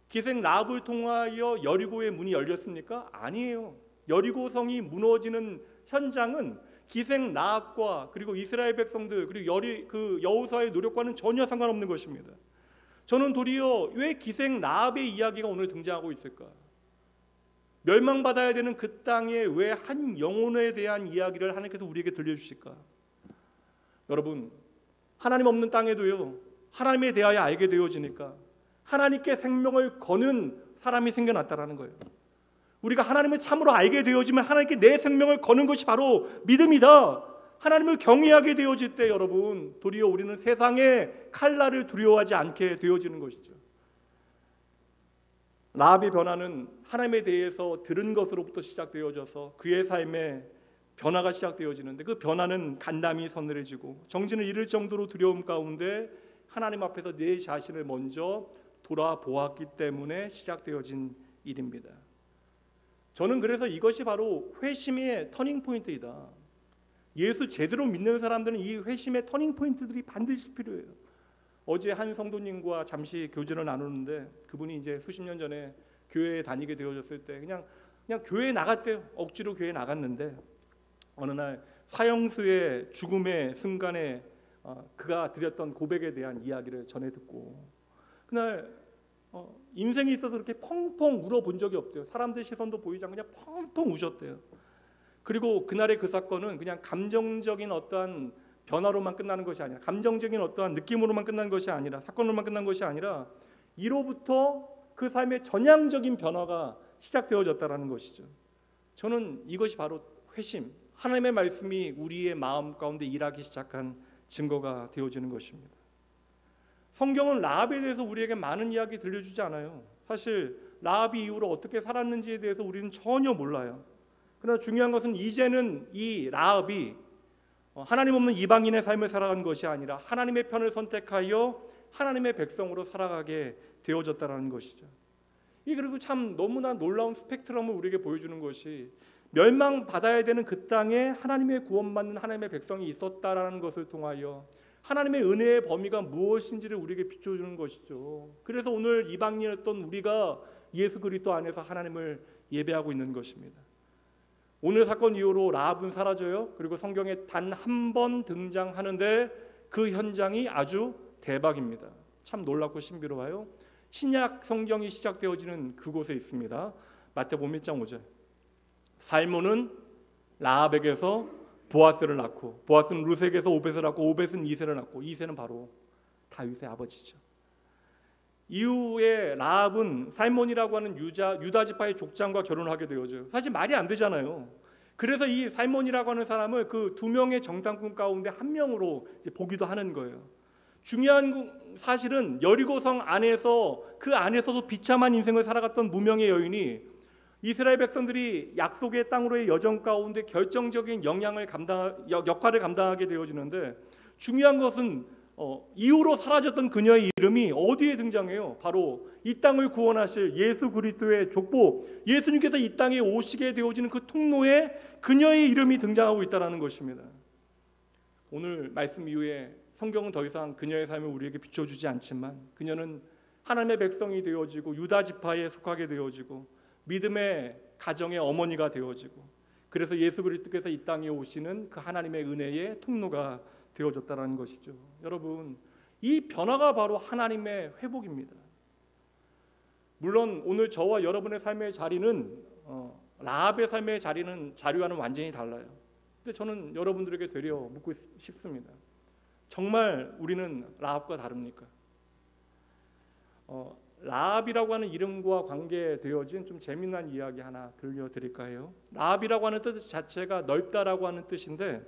기생 라합을 통하여 여리고의 문이 열렸습니까? 아니에요. 여리고성이 무너지는 현장은 기생 라합과 그리고 이스라엘 백성들 그리고 여호수아의 노력과는 전혀 상관없는 것입니다. 저는 도리어 왜 기생 라합의 이야기가 오늘 등장하고 있을까? 멸망받아야 되는 그 땅에 왜 한 영혼에 대한 이야기를 하나님께서 우리에게 들려주실까? 여러분, 하나님 없는 땅에도요 하나님에 대하여 알게 되어지니까 하나님께 생명을 거는 사람이 생겨났다라는 거예요. 우리가 하나님을 참으로 알게 되어지면 하나님께 내 생명을 거는 것이 바로 믿음이다. 하나님을 경외하게 되어질 때 여러분 도리어 우리는 세상의 칼날을 두려워하지 않게 되어지는 것이죠. 라합의 변화는 하나님에 대해서 들은 것으로부터 시작되어져서 그의 삶에 변화가 시작되어지는데, 그 변화는 간담이 서늘해지고 정신을 잃을 정도로 두려움 가운데 하나님 앞에서 내 자신을 먼저 돌아보았기 때문에 시작되어진 일입니다. 저는 그래서 이것이 바로 회심의 터닝포인트이다. 예수 제대로 믿는 사람들은 이 회심의 터닝포인트들이 반드시 필요해요. 어제 한 성도님과 잠시 교제를 나누는데, 그분이 이제 수십 년 전에 교회에 다니게 되어졌을 때 그냥 교회에 나갔대요. 억지로 교회에 나갔는데 어느 날 사형수의 죽음의 순간에 그가 드렸던 고백에 대한 이야기를 전해 듣고, 그날 인생에 있어서 그렇게 펑펑 울어본 적이 없대요. 사람들 시선도 보이지 않고 그냥 펑펑 우셨대요. 그리고 그날의 그 사건은 그냥 감정적인 어떠한 변화로만 끝나는 것이 아니라, 감정적인 어떠한 느낌으로만 끝난 것이 아니라, 사건으로만 끝난 것이 아니라 이로부터 그 삶의 전향적인 변화가 시작되어졌다라는 것이죠. 저는 이것이 바로 회심, 하나님의 말씀이 우리의 마음 가운데 일하기 시작한 증거가 되어지는 것입니다. 성경은 라합에 대해서 우리에게 많은 이야기 들려주지 않아요. 사실 라합이 이후로 어떻게 살았는지에 대해서 우리는 전혀 몰라요. 그러나 중요한 것은 이제는 이 라합이 하나님 없는 이방인의 삶을 살아간 것이 아니라 하나님의 편을 선택하여 하나님의 백성으로 살아가게 되어졌다는 것이죠. 이 그리고 참 너무나 놀라운 스펙트럼을 우리에게 보여주는 것이, 멸망받아야 되는 그 땅에 하나님의 구원받는 하나님의 백성이 있었다라는 것을 통하여 하나님의 은혜의 범위가 무엇인지를 우리에게 비춰주는 것이죠. 그래서 오늘 이방인이었던 우리가 예수 그리스도 안에서 하나님을 예배하고 있는 것입니다. 오늘 사건 이후로 라합은 사라져요. 그리고 성경에 단 한 번 등장하는데 그 현장이 아주 대박입니다. 참 놀랍고 신비로워요. 신약 성경이 시작되어지는 그곳에 있습니다. 마태복음 1장 5절. 살몬은 라합에게서 보아스를 낳고, 보아스는 루색에서 오벳을 낳고, 오벳은 이새를 낳고, 이새는 바로 다윗의 아버지죠. 이후에 라합은 살몬이라고 하는 유다 지파의 족장과 결혼을 하게 되어져요. 사실 말이 안 되잖아요. 그래서 이 살몬이라고 하는 사람을 그 두 명의 정탐꾼 가운데 한 명으로 보기도 하는 거예요. 중요한 사실은 여리고성 안에서, 그 안에서도 비참한 인생을 살아갔던 무명의 여인이 이스라엘 백성들이 약속의 땅으로의 여정 가운데 결정적인 역할을 감당하게 되어지는데, 중요한 것은 이후로 사라졌던 그녀의 이름이 어디에 등장해요? 바로 이 땅을 구원하실 예수 그리스도의 족보, 예수님께서 이 땅에 오시게 되어지는 그 통로에 그녀의 이름이 등장하고 있다는 것입니다. 오늘 말씀 이후에 성경은 더 이상 그녀의 삶을 우리에게 비춰주지 않지만, 그녀는 하나님의 백성이 되어지고 유다 지파에 속하게 되어지고 믿음의 가정의 어머니가 되어지고, 그래서 예수 그리스도께서 이 땅에 오시는 그 하나님의 은혜의 통로가 되어졌다는 것이죠. 여러분, 이 변화가 바로 하나님의 회복입니다. 물론 오늘 저와 여러분의 삶의 자리는 라합의 삶의 자리와는 완전히 달라요. 근데 저는 여러분들에게 되려 묻고 싶습니다. 정말 우리는 라합과 다릅니까? 라합이라고 하는 이름과 관계되어진 좀 재미난 이야기 하나 들려드릴까 해요. 라합이라고 하는 뜻 자체가 넓다라고 하는 뜻인데,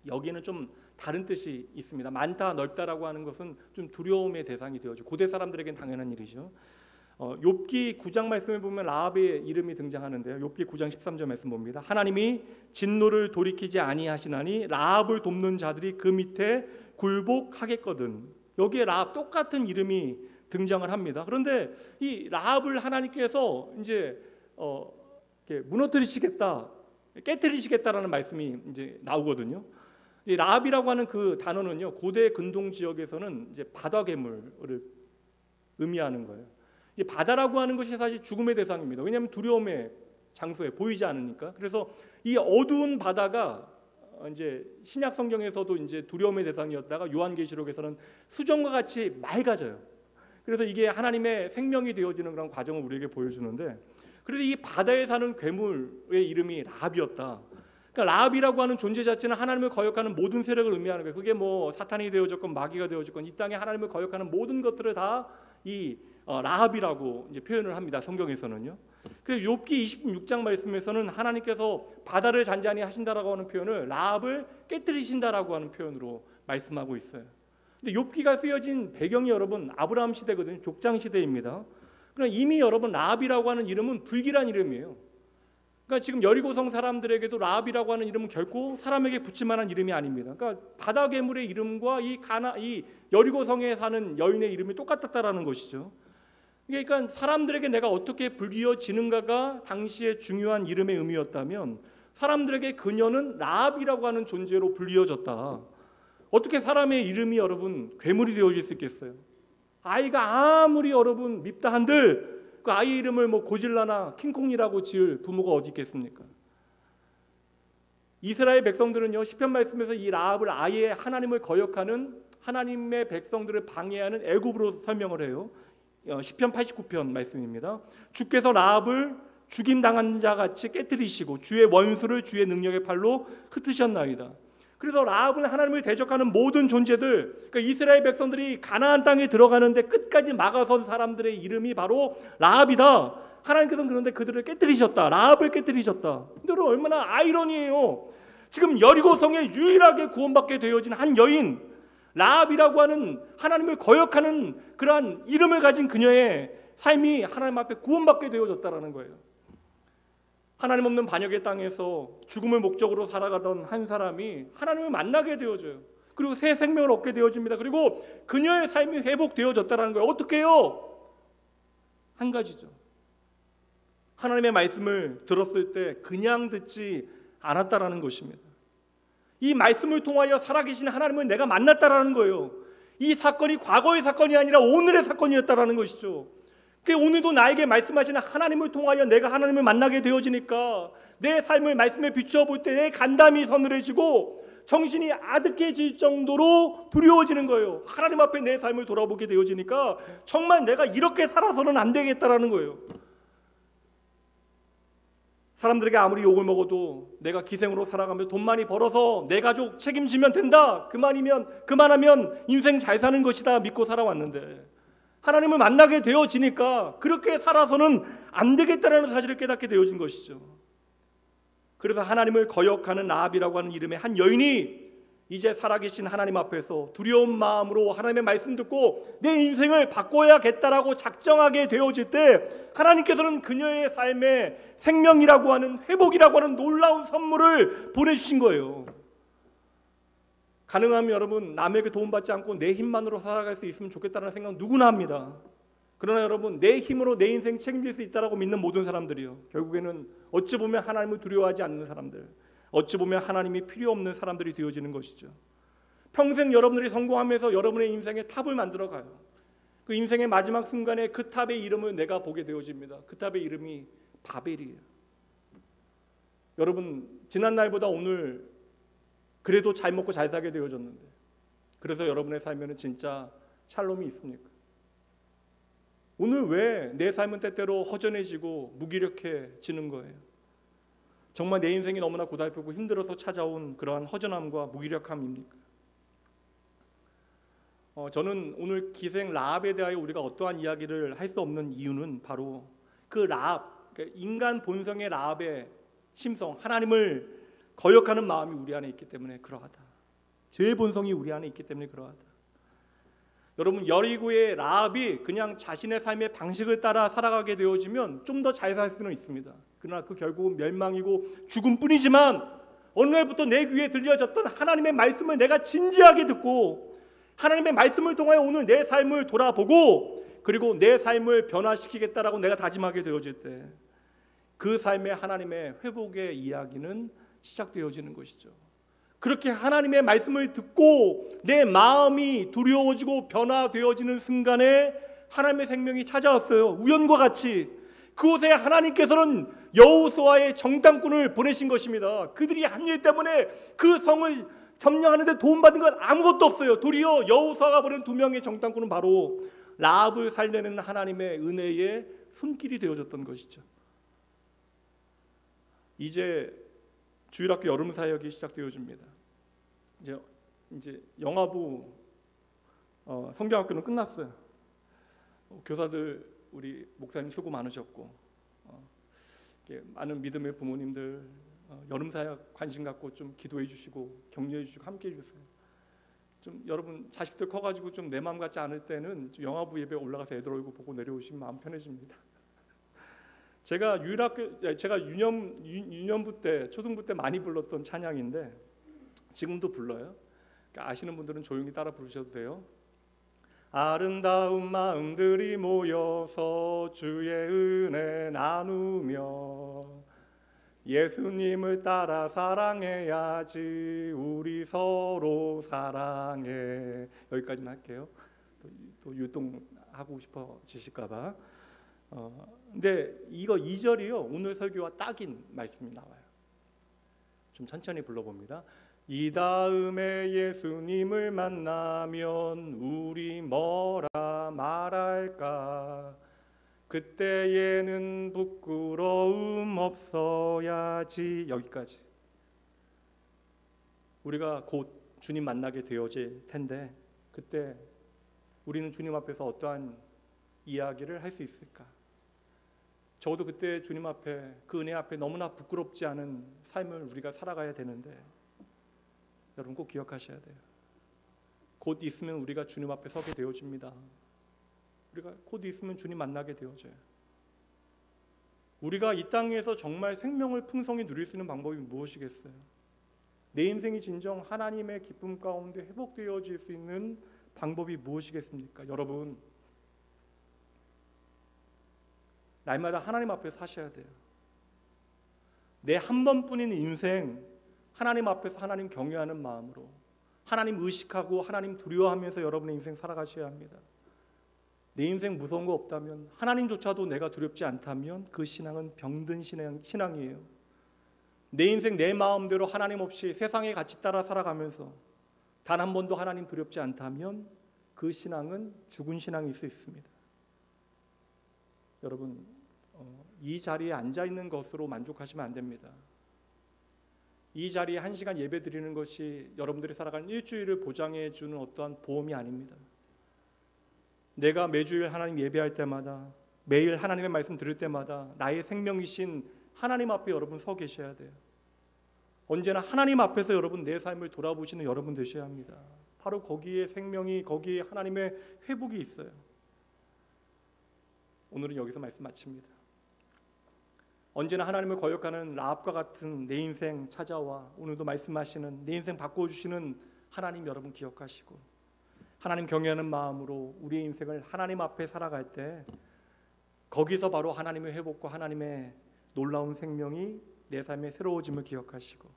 여기는 좀 다른 뜻이 있습니다. 많다, 넓다라고 하는 것은 좀 두려움의 대상이 되어져. 고대 사람들에겐 당연한 일이죠. 욥기 9장 말씀에 보면 라합의 이름이 등장하는데요. 욥기 9장 13절 말씀 봅니다. 하나님이 진노를 돌이키지 아니하시나니 라합을 돕는 자들이 그 밑에 굴복하겠거든. 여기에 라합 똑같은 이름이 등장을 합니다. 그런데 이 라합을 하나님께서 이제 무너뜨리시겠다, 깨뜨리시겠다라는 말씀이 이제 나오거든요. 이 라합이라고 하는 그 단어는요, 고대 근동 지역에서는 이제 바다 괴물을 의미하는 거예요. 이 바다라고 하는 것이 사실 죽음의 대상입니다. 왜냐하면 두려움의 장소에 보이지 않으니까. 그래서 이 어두운 바다가 이제 신약 성경에서도 이제 두려움의 대상이었다가 요한계시록에서는 수정과 같이 맑아져요. 그래서 이게 하나님의 생명이 되어지는 그런 과정을 우리에게 보여주는데, 그래서 이 바다에 사는 괴물의 이름이 라합이었다. 그러니까 라합이라고 하는 존재 자체는 하나님을 거역하는 모든 세력을 의미하는 거예요. 그게 뭐 사탄이 되어졌건 마귀가 되어졌건 이 땅에 하나님을 거역하는 모든 것들을 다 이 라합이라고 이제 표현을 합니다. 성경에서는요. 그래서 욥기 26장 말씀에서는 하나님께서 바다를 잔잔히 하신다라고 하는 표현을 라합을 깨뜨리신다라고 하는 표현으로 말씀하고 있어요. 근데 욥기가 쓰여진 배경이 여러분 아브라함 시대거든요. 족장 시대입니다. 그러나 이미 여러분 라합이라고 하는 이름은 불길한 이름이에요. 그러니까 지금 여리고성 사람들에게도 라합이라고 하는 이름은 결코 사람에게 붙일 만한 이름이 아닙니다. 그러니까 바다 괴물의 이름과 이 여리고성에 사는 여인의 이름이 똑같았다라는 것이죠. 그러니까 사람들에게 내가 어떻게 불리워지는가가 당시의 중요한 이름의 의미였다면 사람들에게 그녀는 라합이라고 하는 존재로 불리워졌다. 어떻게 사람의 이름이 여러분 괴물이 되어질 수 있겠어요? 아이가 아무리 여러분 밉다 한들 그 아이 이름을 뭐 고질라나 킹콩이라고 지을 부모가 어디 있겠습니까? 이스라엘 백성들은요 시편 말씀에서 이 라합을 아예 하나님을 거역하는 하나님의 백성들을 방해하는 애굽으로 설명을 해요. 시편 89편 말씀입니다. 주께서 라합을 죽임당한 자 같이 깨뜨리시고 주의 원수를 주의 능력의 팔로 흩으셨나이다. 그래서 라합은 하나님을 대적하는 모든 존재들, 그러니까 이스라엘 백성들이 가나안 땅에 들어가는데 끝까지 막아선 사람들의 이름이 바로 라합이다. 하나님께서는 그런데 그들을 깨뜨리셨다. 라합을 깨뜨리셨다. 근데 여러분 얼마나 아이러니해요. 지금 여리고성에 유일하게 구원받게 되어진 한 여인 라합이라고 하는 하나님을 거역하는 그러한 이름을 가진 그녀의 삶이 하나님 앞에 구원받게 되어졌다라는 거예요. 하나님 없는 반역의 땅에서 죽음을 목적으로 살아가던 한 사람이 하나님을 만나게 되어져요. 그리고 새 생명을 얻게 되어집니다. 그리고 그녀의 삶이 회복되어졌다는 거예요. 어떻게 해요? 한 가지죠. 하나님의 말씀을 들었을 때 그냥 듣지 않았다라는 것입니다. 이 말씀을 통하여 살아계신 하나님을 내가 만났다라는 거예요. 이 사건이 과거의 사건이 아니라 오늘의 사건이었다라는 것이죠. 오늘도 나에게 말씀하시는 하나님을 통하여 내가 하나님을 만나게 되어지니까 내 삶을 말씀에 비추어 볼 때 내 간담이 서늘해지고 정신이 아득해질 정도로 두려워지는 거예요. 하나님 앞에 내 삶을 돌아보게 되어지니까 정말 내가 이렇게 살아서는 안 되겠다라는 거예요. 사람들에게 아무리 욕을 먹어도 내가 기생으로 살아가면서 돈 많이 벌어서 내 가족 책임지면 된다. 그만하면 인생 잘 사는 것이다 믿고 살아왔는데 하나님을 만나게 되어지니까 그렇게 살아서는 안 되겠다는 사실을 깨닫게 되어진 것이죠. 그래서 하나님을 거역하는 라합이라고 하는 이름의 한 여인이 이제 살아계신 하나님 앞에서 두려운 마음으로 하나님의 말씀 듣고 내 인생을 바꿔야겠다라고 작정하게 되어질 때 하나님께서는 그녀의 삶에 생명이라고 하는 회복이라고 하는 놀라운 선물을 보내주신 거예요. 가능하면 여러분 남에게 도움받지 않고 내 힘만으로 살아갈 수 있으면 좋겠다는 생각 누구나 합니다. 그러나 여러분 내 힘으로 내 인생 책임질 수 있다고 믿는 모든 사람들이요 결국에는 어찌 보면 하나님을 두려워하지 않는 사람들, 어찌 보면 하나님이 필요 없는 사람들이 되어지는 것이죠. 평생 여러분들이 성공하면서 여러분의 인생에 탑을 만들어가요. 그 인생의 마지막 순간에 그 탑의 이름을 내가 보게 되어집니다. 그 탑의 이름이 바벨이에요. 여러분 지난 날보다 오늘 그래도 잘 먹고 잘 살게 되어졌는데 그래서 여러분의 삶에는 진짜 샬롬이 있습니까? 오늘 왜 내 삶은 때때로 허전해지고 무기력해지는 거예요? 정말 내 인생이 너무나 고달프고 힘들어서 찾아온 그러한 허전함과 무기력함입니까? 저는 오늘 기생 라합에 대하여 우리가 어떠한 이야기를 할 수 없는 이유는 바로 그 라합, 인간 본성의 라합의 심성, 하나님을 거역하는 마음이 우리 안에 있기 때문에 그러하다. 죄의 본성이 우리 안에 있기 때문에 그러하다. 여러분 여리고의 라합이 그냥 자신의 삶의 방식을 따라 살아가게 되어지면 좀 더 잘 살 수는 있습니다. 그러나 그 결국은 멸망이고 죽음뿐이지만 어느 날부터 내 귀에 들려졌던 하나님의 말씀을 내가 진지하게 듣고 하나님의 말씀을 통하여 오늘 내 삶을 돌아보고 그리고 내 삶을 변화시키겠다라고 내가 다짐하게 되어질 때 그 삶의 하나님의 회복의 이야기는 시작되어지는 것이죠. 그렇게 하나님의 말씀을 듣고 내 마음이 두려워지고 변화되어지는 순간에 하나님의 생명이 찾아왔어요. 우연과 같이 그곳에 하나님께서는 여호수아의 정탐꾼을 보내신 것입니다. 그들이 한 일 때문에 그 성을 점령하는 데 도움받은 건 아무것도 없어요. 도리어 여호수아가 보낸 2명의 정탐꾼은 바로 라합을 살려내는 하나님의 은혜의 손길이 되어졌던 것이죠. 이제 주일학교 여름 사역이 시작되어집니다. 이제 영화부 성경학교는 끝났어요. 교사들 우리 목사님 수고 많으셨고 많은 믿음의 부모님들 여름 사역 관심 갖고 좀 기도해 주시고 격려해 주시고 함께 해 주세요. 좀 여러분 자식들 커가지고 좀 내 마음 같지 않을 때는 좀 영화부 예배 올라가서 애들 얼굴 보고 내려오시면 마음 편해집니다. 제가 유년부 때, 초등부 때 많이 불렀던 찬양인데 지금도 불러요. 그러니까 아시는 분들은 조용히 따라 부르셔도 돼요. 아름다운 마음들이 모여서 주의 은혜 나누며 예수님을 따라 사랑해야지 우리 서로 사랑해. 여기까지는 할게요. 또 유동하고 싶어지실까봐. 근데 이거 2절이요 오늘 설교와 딱인 말씀이 나와요. 좀 천천히 불러봅니다. 이 다음에 예수님을 만나면 우리 뭐라 말할까? 그때에는 부끄러움 없어야지. 여기까지. 우리가 곧 주님 만나게 되어질 텐데 그때 우리는 주님 앞에서 어떠한 이야기를 할 수 있을까? 적어도 그때 주님 앞에 그 은혜 앞에 너무나 부끄럽지 않은 삶을 우리가 살아가야 되는데 여러분 꼭 기억하셔야 돼요. 곧 있으면 우리가 주님 앞에 서게 되어집니다. 우리가 곧 있으면 주님 만나게 되어져요. 우리가 이 땅에서 정말 생명을 풍성히 누릴 수 있는 방법이 무엇이겠어요? 내 인생이 진정 하나님의 기쁨 가운데 회복되어질 수 있는 방법이 무엇이겠습니까? 여러분 날마다 하나님 앞에 사셔야 돼요. 내 한 번뿐인 인생 하나님 앞에서 하나님 경외하는 마음으로 하나님 의식하고 하나님 두려워하면서 여러분의 인생 살아가셔야 합니다. 내 인생 무서운 거 없다면 하나님조차도 내가 두렵지 않다면 그 신앙은 병든 신앙이에요. 내 인생 내 마음대로 하나님 없이 세상의 가치 따라 살아가면서 단 한 번도 하나님 두렵지 않다면 그 신앙은 죽은 신앙일 수 있습니다. 여러분 이 자리에 앉아있는 것으로 만족하시면 안 됩니다. 이 자리에 1시간 예배 드리는 것이 여러분들이 살아가는 일주일을 보장해 주는 어떠한 보험이 아닙니다. 내가 매주일 하나님 예배할 때마다 매일 하나님의 말씀 들을 때마다 나의 생명이신 하나님 앞에 여러분 서 계셔야 돼요. 언제나 하나님 앞에서 여러분 내 삶을 돌아보시는 여러분 되셔야 합니다. 바로 거기에 생명이 거기에 하나님의 회복이 있어요. 오늘은 여기서 말씀 마칩니다. 언제나 하나님을 거역하는 라합과 같은 내 인생 찾아와 오늘도 말씀하시는 내 인생 바꿔주시는 하나님 여러분 기억하시고 하나님 경외하는 마음으로 우리의 인생을 하나님 앞에 살아갈 때 거기서 바로 하나님의 회복과 하나님의 놀라운 생명이 내 삶의 새로워짐을 기억하시고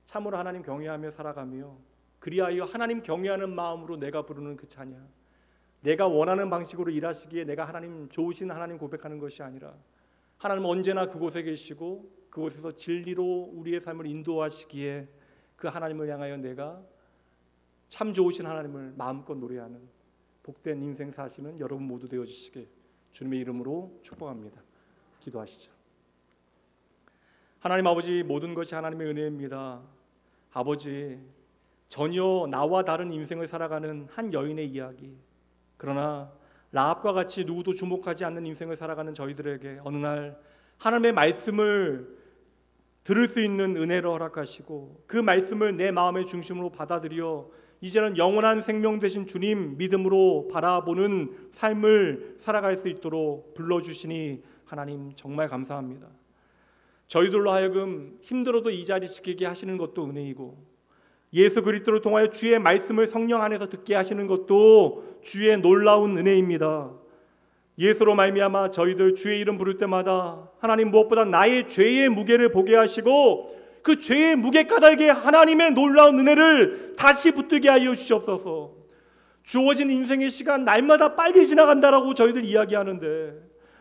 참으로 하나님 경외하며 살아가며 그리하여 하나님 경외하는 마음으로 내가 부르는 그 찬양 내가 원하는 방식으로 일하시기에 내가 하나님 좋으신 하나님 고백하는 것이 아니라 하나님은 언제나 그곳에 계시고 그곳에서 진리로 우리의 삶을 인도하시기에 그 하나님을 향하여 내가 참 좋으신 하나님을 마음껏 노래하는 복된 인생 사시는 여러분 모두 되어주시길 주님의 이름으로 축복합니다. 기도하시죠. 하나님 아버지 모든 것이 하나님의 은혜입니다. 아버지 전혀 나와 다른 인생을 살아가는 한 여인의 이야기 그러나 라합과 같이 누구도 주목하지 않는 인생을 살아가는 저희들에게 어느 날 하나님의 말씀을 들을 수 있는 은혜를 허락하시고 그 말씀을 내 마음의 중심으로 받아들여 이제는 영원한 생명 되신 주님 믿음으로 바라보는 삶을 살아갈 수 있도록 불러주시니 하나님 정말 감사합니다. 저희들로 하여금 힘들어도 이 자리 지키게 하시는 것도 은혜이고 예수 그리스도를 통하여 주의 말씀을 성령 안에서 듣게 하시는 것도 주의 놀라운 은혜입니다. 예수로 말미암아 저희들 주의 이름 부를 때마다 하나님 무엇보다 나의 죄의 무게를 보게 하시고 그 죄의 무게 까닭에 하나님의 놀라운 은혜를 다시 붙들게 하여 주시옵소서. 주어진 인생의 시간 날마다 빨리 지나간다라고 저희들 이야기하는데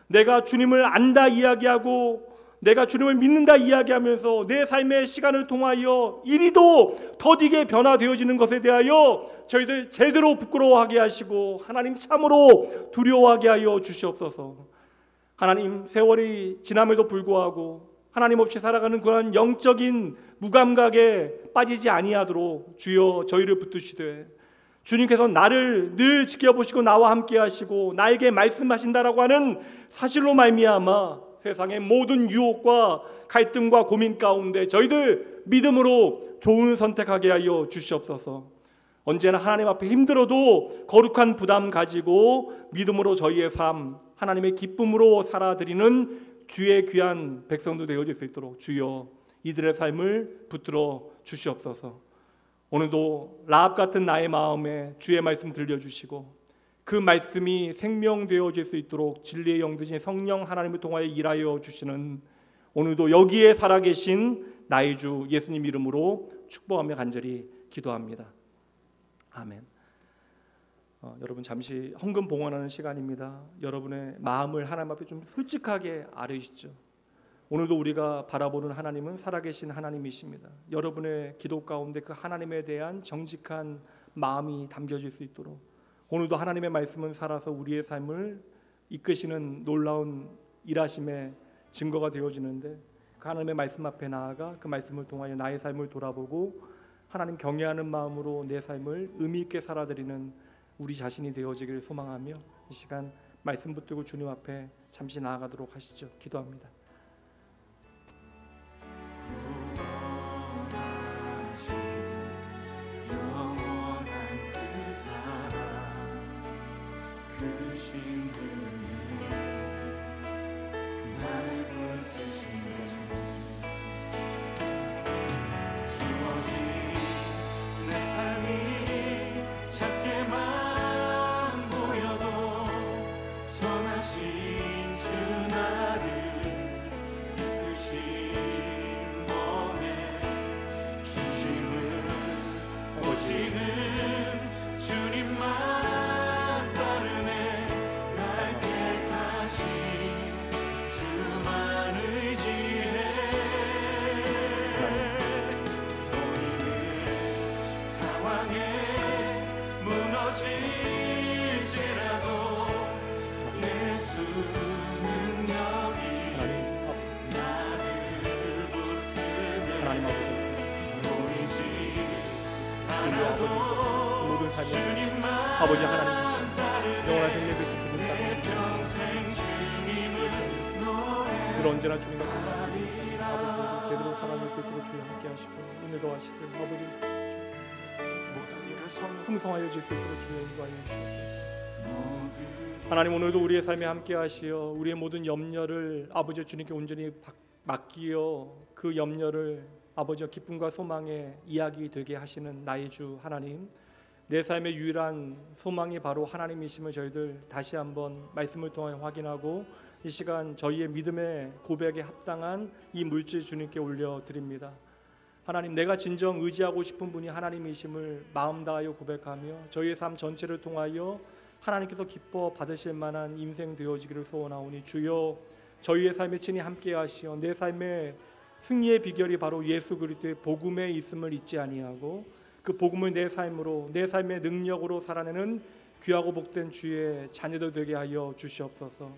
내가 주님을 안다 이야기하고 내가 주님을 믿는다 이야기하면서 내 삶의 시간을 통하여 이리도 더디게 변화되어지는 것에 대하여 저희들 제대로 부끄러워하게 하시고 하나님 참으로 두려워하게 하여 주시옵소서. 하나님 세월이 지남에도 불구하고 하나님 없이 살아가는 그런 영적인 무감각에 빠지지 아니하도록 주여 저희를 붙드시되 주님께서 나를 늘 지켜보시고 나와 함께 하시고 나에게 말씀하신다라고 하는 사실로 말미암아 세상의 모든 유혹과 갈등과 고민 가운데 저희들 믿음으로 좋은 선택하게 하여 주시옵소서. 언제나 하나님 앞에 힘들어도 거룩한 부담 가지고 믿음으로 저희의 삶, 하나님의 기쁨으로 살아드리는 주의 귀한 백성도 되어질 수 있도록 주여 이들의 삶을 붙들어 주시옵소서. 오늘도 라합 같은 나의 마음에 주의 말씀 들려주시고 그 말씀이 생명되어질 수 있도록 진리의 영 되신 성령 하나님을 통하여 일하여 주시는 오늘도 여기에 살아계신 나의 주 예수님 이름으로 축복하며 간절히 기도합니다. 아멘. 여러분 잠시 헌금 봉헌하는 시간입니다. 여러분의 마음을 하나님 앞에 좀 솔직하게 아뢰시죠. 오늘도 우리가 바라보는 하나님은 살아계신 하나님이십니다. 여러분의 기도 가운데 그 하나님에 대한 정직한 마음이 담겨질 수 있도록 오늘도 하나님의 말씀은 살아서 우리의 삶을 이끄시는 놀라운 일하심의 증거가 되어지는데 그 하나님의 말씀 앞에 나아가 그 말씀을 통하여 나의 삶을 돌아보고 하나님 경외하는 마음으로 내 삶을 의미 있게 살아드리는 우리 자신이 되어지기를 소망하며 이 시간 말씀 붙들고 주님 앞에 잠시 나아가도록 하시죠. 기도합니다. 아버지 하나님 영원한 생명 되신 주님 늘 언제나 주님과 동행하니 아버지 제대로 살아갈 수 있도록 주님 함께 하시고 은혜도 하시고 아버지 풍성하여 질 수 있도록 주님 인도하여 주시옵소서. 하나님 오늘도 우리의 삶에 함께 하시어 우리의 모든 염려를 아버지 주님께 온전히 맡기어 그 염려를 아버지의 기쁨과 소망의 이야기 되게 하시는 나의 주 하나님, 내 삶의 유일한 소망이 바로 하나님이심을 저희들 다시 한번 말씀을 통해 확인하고 이 시간 저희의 믿음의 고백에 합당한 이 물질 주님께 올려드립니다. 하나님, 내가 진정 의지하고 싶은 분이 하나님이심을 마음 다하여 고백하며 저희의 삶 전체를 통하여 하나님께서 기뻐 받으실 만한 인생 되어지기를 소원하오니 주여 저희의 삶에 친히 함께 하시어 내 삶의 승리의 비결이 바로 예수 그리스도의 복음에 있음을 잊지 아니하고 그 복음을 내 삶으로 내 삶의 능력으로 살아내는 귀하고 복된 주의 자녀들 되게 하여 주시옵소서.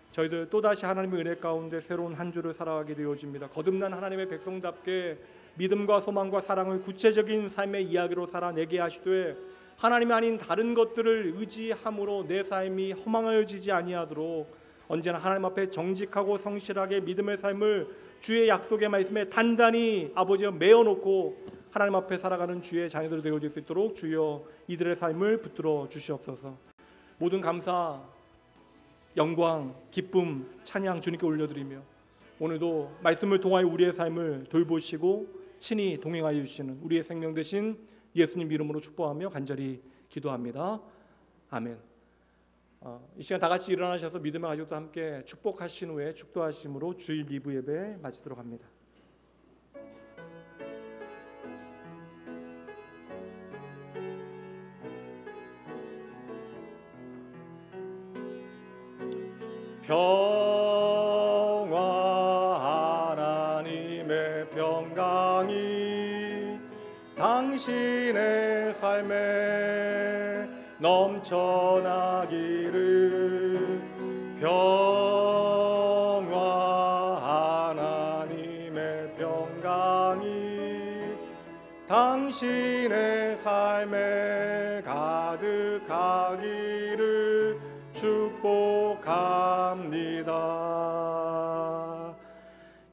저희들 또다시 하나님의 은혜 가운데 새로운 한 주를 살아가게 되어집니다. 거듭난 하나님의 백성답게 믿음과 소망과 사랑을 구체적인 삶의 이야기로 살아내게 하시되 하나님이 아닌 다른 것들을 의지함으로 내 삶이 허망하여지지 아니하도록 언제나 하나님 앞에 정직하고 성실하게 믿음의 삶을 주의 약속의 말씀에 단단히 아버지와 메어놓고 하나님 앞에 살아가는 주의 자녀들 되어질 수 있도록 주여 이들의 삶을 붙들어 주시옵소서. 모든 감사, 영광, 기쁨, 찬양 주님께 올려드리며 오늘도 말씀을 통하여 우리의 삶을 돌보시고 친히 동행하여 주시는 우리의 생명 되신 예수님 이름으로 축복하며 간절히 기도합니다. 아멘. 이 시간 다 같이 일어나셔서 믿음의 가족도 함께 축복하신 후에 축도하심으로 주일 2부 예배 마치도록 합니다. 평화 하나님의 평강이 당신의 삶에 넘쳐나기를. 평화 하나님의 평강이 당신의 삶에 가득하기를 축복합니다.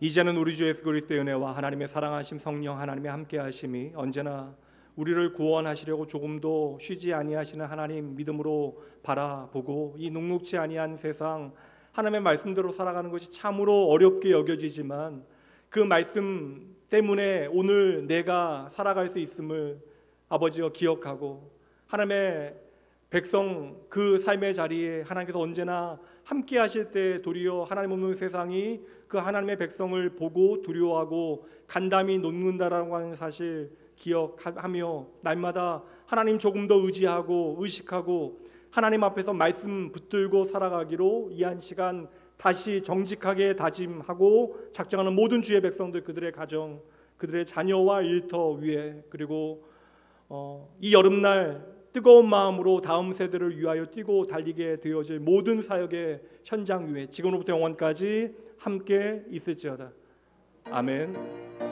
이제는 우리 주 예수 그리스도의 은혜와 하나님의 사랑하심 성령 하나님의 함께하심이 언제나 우리를 구원하시려고 조금도 쉬지 아니하시는 하나님 믿음으로 바라보고 이 녹록지 아니한 세상 하나님의 말씀대로 살아가는 것이 참으로 어렵게 여겨지지만 그 말씀 때문에 오늘 내가 살아갈 수 있음을 아버지가 기억하고 하나님의 백성 그 삶의 자리에 하나님께서 언제나 함께 하실 때 도리어 하나님 없는 세상이 그 하나님의 백성을 보고 두려워하고 간담이 놓는다라고 하는 사실 기억하며 날마다 하나님 조금 더 의지하고 의식하고 하나님 앞에서 말씀 붙들고 살아가기로 이 한 시간 다시 정직하게 다짐하고 작정하는 모든 주의 백성들, 그들의 가정, 그들의 자녀와 일터 위에, 그리고 이 여름날 뜨거운 마음으로 다음 세대를 위하여 뛰고 달리게 되어질 모든 사역의 현장 위에 지금으로부터 영원까지 함께 있을지어다. 아멘.